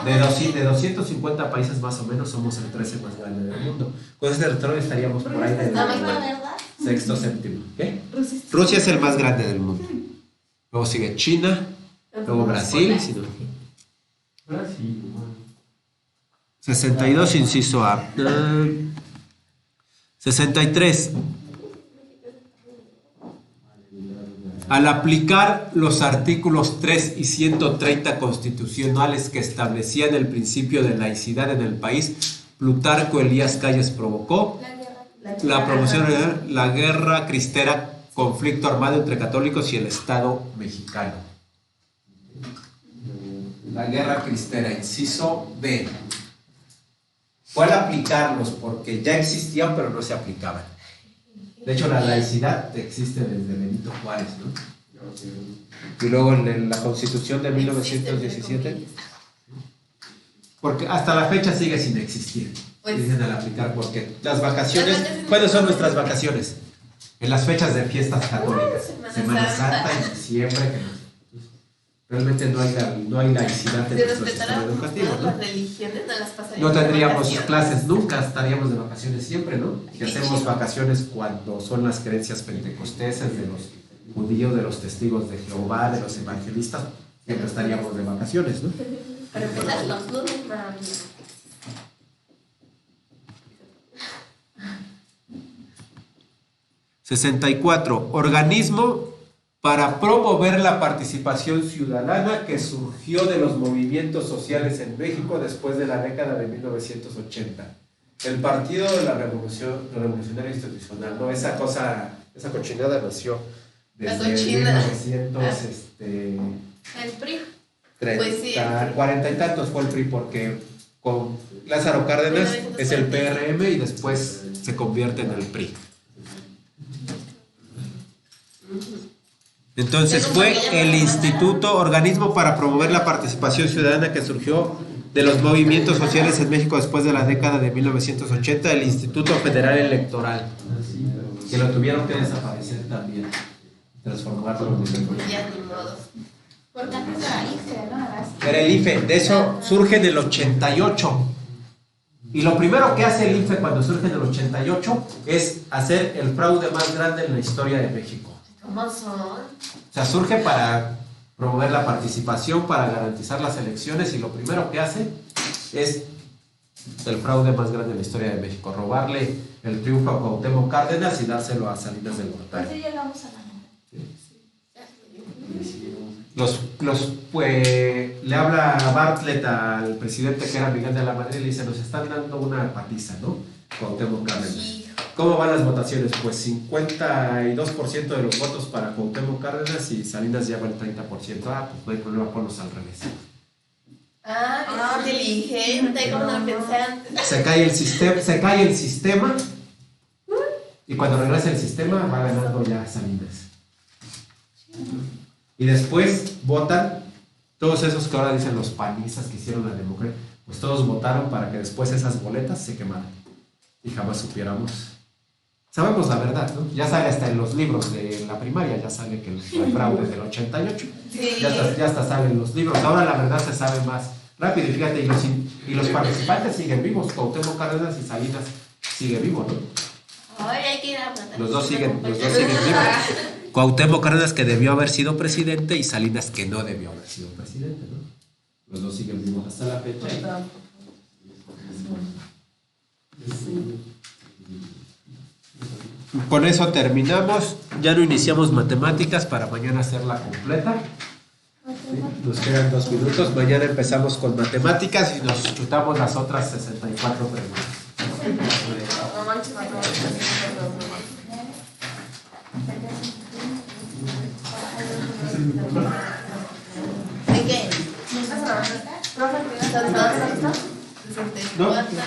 De 250 países más o menos somos el 13 más grande del mundo. Con ese territorio estaríamos por ahí del sexto, séptimo. ¿Qué? Rusia es el más grande del mundo. Luego sigue China, luego Brasil. 62, inciso A. 63. Al aplicar los artículos 3 y 130 constitucionales que establecían el principio de laicidad en el país, Plutarco Elías Calles provocó la promoción de la guerra cristera, conflicto armado entre católicos y el Estado mexicano. La guerra cristera, inciso B. Fue al aplicarlos porque ya existían pero no se aplicaban. De hecho, la laicidad existe desde Benito Juárez, ¿no? Y luego en la Constitución de 1917, porque hasta la fecha sigue sin existir, Pues- dicen al aplicar, porque las vacaciones, ¿cuáles son nuestras vacaciones? En las fechas de fiestas católicas, Semana Santa y diciembre, que realmente no hay laicidad en Si nuestro sistema respetáramos educativo, todas ¿no? las religiones, no las pasaríamos. No tendríamos de vacaciones. clases nunca, estaríamos de vacaciones siempre, ¿no? Si hacemos vacaciones cuando son las creencias pentecosteses de los judíos, de los testigos de Jehová, de los evangelistas, siempre estaríamos de vacaciones, ¿no? Para empezar, los lunes, mami. 64. Organismo para promover la participación ciudadana que surgió de los movimientos sociales en México después de la década de 1980. El Partido de la Revolucionaria Institucional, ¿no? Esa cochinada nació La desde cochina. 1900, El PRI. 30, Pues sí. 40 y tantos fue el PRI, porque con Lázaro Cárdenas es el PRM y después se convierte en el PRI. Entonces fue el Instituto Organismo para Promover la Participación Ciudadana que surgió de los movimientos sociales en México después de la década de 1980, el Instituto Federal Electoral, que lo tuvieron que desaparecer también, transformarlo en el Ya ni modo. Porque antes era IFE, ¿no? Ahora sí. Era el IFE, de eso surge en el 88. Y lo primero que hace el IFE cuando surge en el 88 es hacer el fraude más grande en la historia de México. ¿Cómo son? O sea, surge para promover la participación, para garantizar las elecciones, y lo primero que hace es el fraude más grande en la historia de México, robarle el triunfo a Cuauhtémoc Cárdenas y dárselo a Salinas del Pues Gortari. sí llegamos a la meta. Le habla Bartlett al presidente que era Miguel de la Madrid y le dice, nos están dando una paliza, ¿no? Cuauhtémoc Cárdenas. ¿Cómo van las votaciones? Pues 52% de los votos para Cuauhtémoc Cárdenas y Salinas lleva el 30%. Ah, pues no hay problema, ponlos al revés. Ah, bien inteligente, ¿cómo no lo pensé antes? Se cae el sistema y cuando regresa el sistema va ganando ya Salinas. Y después votan todos esos que ahora dicen los panistas que hicieron la democracia, pues todos votaron para que después esas boletas se quemaran y jamás supiéramos. Sabemos la verdad, ¿no? Ya sale hasta en los libros de la primaria, ya sale que el fraude del 88. Sí. Ya hasta salen los libros. Ahora la verdad se sabe más rápido y fíjate, y los participantes siguen vivos. Cuauhtémoc Cárdenas y Salinas sigue vivo, ¿no? Ahora hay que ir a matar. Los dos siguen vivos. Cuauhtémoc Cárdenas que debió haber sido presidente y Salinas que no debió haber sido presidente, ¿no? Los dos siguen vivos hasta la fecha. Con eso terminamos. Ya no iniciamos matemáticas para mañana hacerla completa. Nos quedan 2 minutos. Mañana empezamos con matemáticas y nos chutamos las otras 64 preguntas. No manches, ¿de qué? ¿Profe, ¿estás? No.